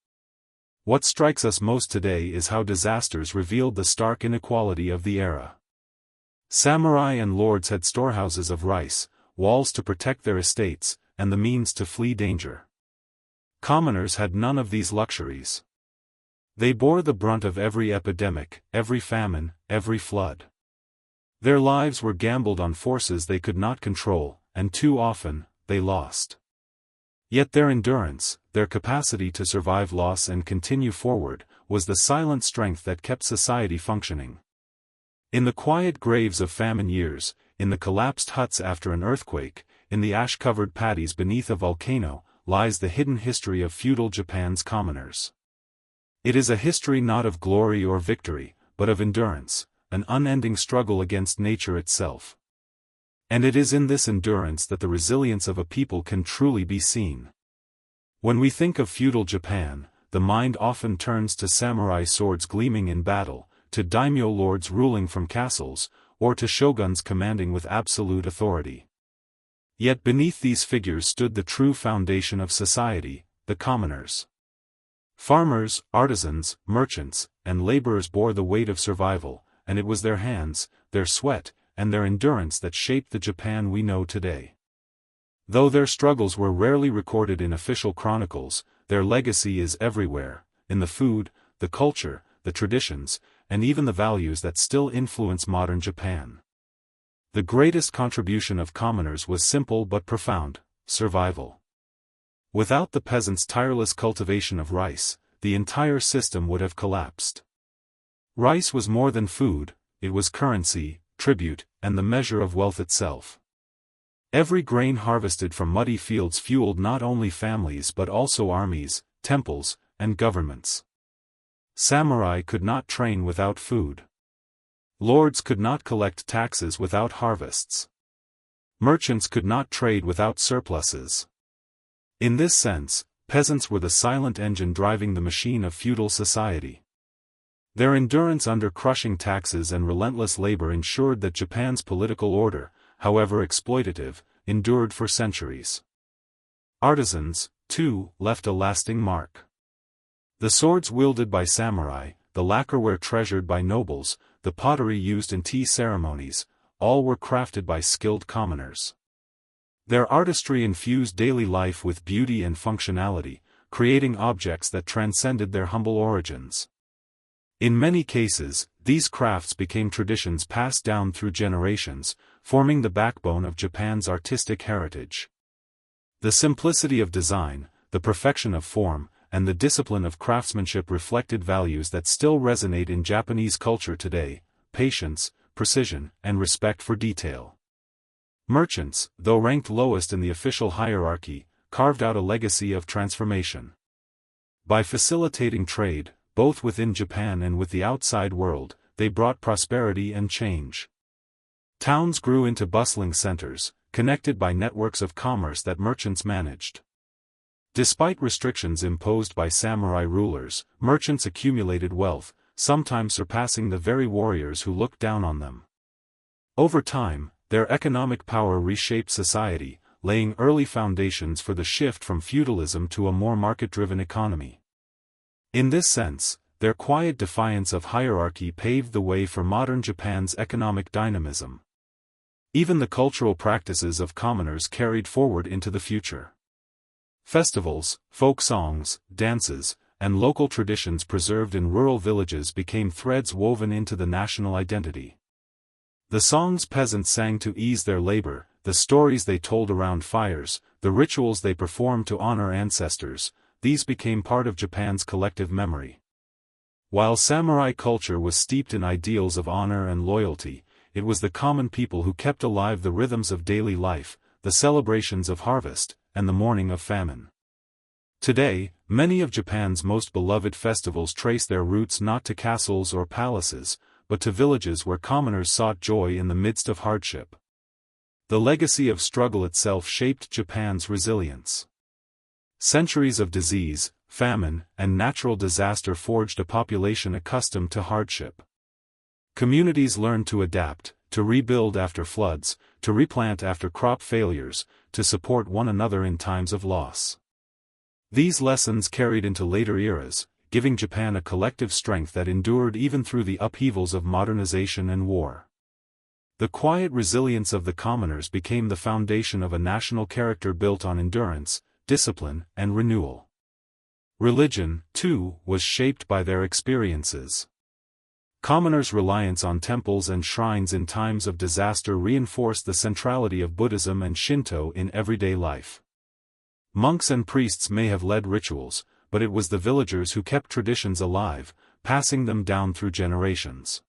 What strikes us most today is how disasters revealed the stark inequality of the era. Samurai and lords had storehouses of rice, walls to protect their estates, and the means to flee danger. Commoners had none of these luxuries. They bore the brunt of every epidemic, every famine, every flood. Their lives were gambled on forces they could not control, and too often, they lost. Yet their endurance, their capacity to survive loss and continue forward, was the silent strength that kept society functioning. In the quiet graves of famine years, in the collapsed huts after an earthquake, in the ash-covered paddies beneath a volcano, lies the hidden history of feudal Japan's commoners. It is a history not of glory or victory, but of endurance, an unending struggle against nature itself. And it is in this endurance that the resilience of a people can truly be seen. When we think of feudal Japan, the mind often turns to samurai swords gleaming in battle, to daimyo lords ruling from castles, or to shoguns commanding with absolute authority. Yet beneath these figures stood the true foundation of society, the commoners. Farmers, artisans, merchants, and laborers bore the weight of survival, and it was their hands, their sweat, and their endurance that shaped the Japan we know today. Though their struggles were rarely recorded in official chronicles, their legacy is everywhere, in the food, the culture, the traditions, and even the values that still influence modern Japan. The greatest contribution of commoners was simple but profound: survival. Without the peasants' tireless cultivation of rice, the entire system would have collapsed. Rice was more than food, it was currency, tribute, and the measure of wealth itself. Every grain harvested from muddy fields fueled not only families but also armies, temples, and governments. Samurai could not train without food. Lords could not collect taxes without harvests. Merchants could not trade without surpluses. In this sense, peasants were the silent engine driving the machine of feudal society. Their endurance under crushing taxes and relentless labor ensured that Japan's political order, however exploitative, endured for centuries. Artisans, too, left a lasting mark. The swords wielded by samurai, the lacquerware treasured by nobles, the pottery used in tea ceremonies, all were crafted by skilled commoners. Their artistry infused daily life with beauty and functionality, creating objects that transcended their humble origins. In many cases, these crafts became traditions passed down through generations, forming the backbone of Japan's artistic heritage. The simplicity of design, the perfection of form, and the discipline of craftsmanship reflected values that still resonate in Japanese culture today: patience, precision, and respect for detail. Merchants, though ranked lowest in the official hierarchy, carved out a legacy of transformation. By facilitating trade, both within Japan and with the outside world, they brought prosperity and change. Towns grew into bustling centers, connected by networks of commerce that merchants managed. Despite restrictions imposed by samurai rulers, merchants accumulated wealth, sometimes surpassing the very warriors who looked down on them. Over time, their economic power reshaped society, laying early foundations for the shift from feudalism to a more market-driven economy. In this sense, their quiet defiance of hierarchy paved the way for modern Japan's economic dynamism. Even the cultural practices of commoners carried forward into the future. Festivals, folk songs, dances, and local traditions preserved in rural villages became threads woven into the national identity. The songs peasants sang to ease their labor, the stories they told around fires, the rituals they performed to honor ancestors, these became part of Japan's collective memory. While samurai culture was steeped in ideals of honor and loyalty, it was the common people who kept alive the rhythms of daily life, the celebrations of harvest, and the mourning of famine. Today, many of Japan's most beloved festivals trace their roots not to castles or palaces, but to villages where commoners sought joy in the midst of hardship. The legacy of struggle itself shaped Japan's resilience. Centuries of disease, famine, and natural disaster forged a population accustomed to hardship. Communities learned to adapt, to rebuild after floods, to replant after crop failures, to support one another in times of loss. These lessons carried into later eras, giving Japan a collective strength that endured even through the upheavals of modernization and war. The quiet resilience of the commoners became the foundation of a national character built on endurance, discipline, and renewal. Religion, too, was shaped by their experiences. Commoners' reliance on temples and shrines in times of disaster reinforced the centrality of Buddhism and Shinto in everyday life. Monks and priests may have led rituals, but it was the villagers who kept traditions alive, passing them down through generations.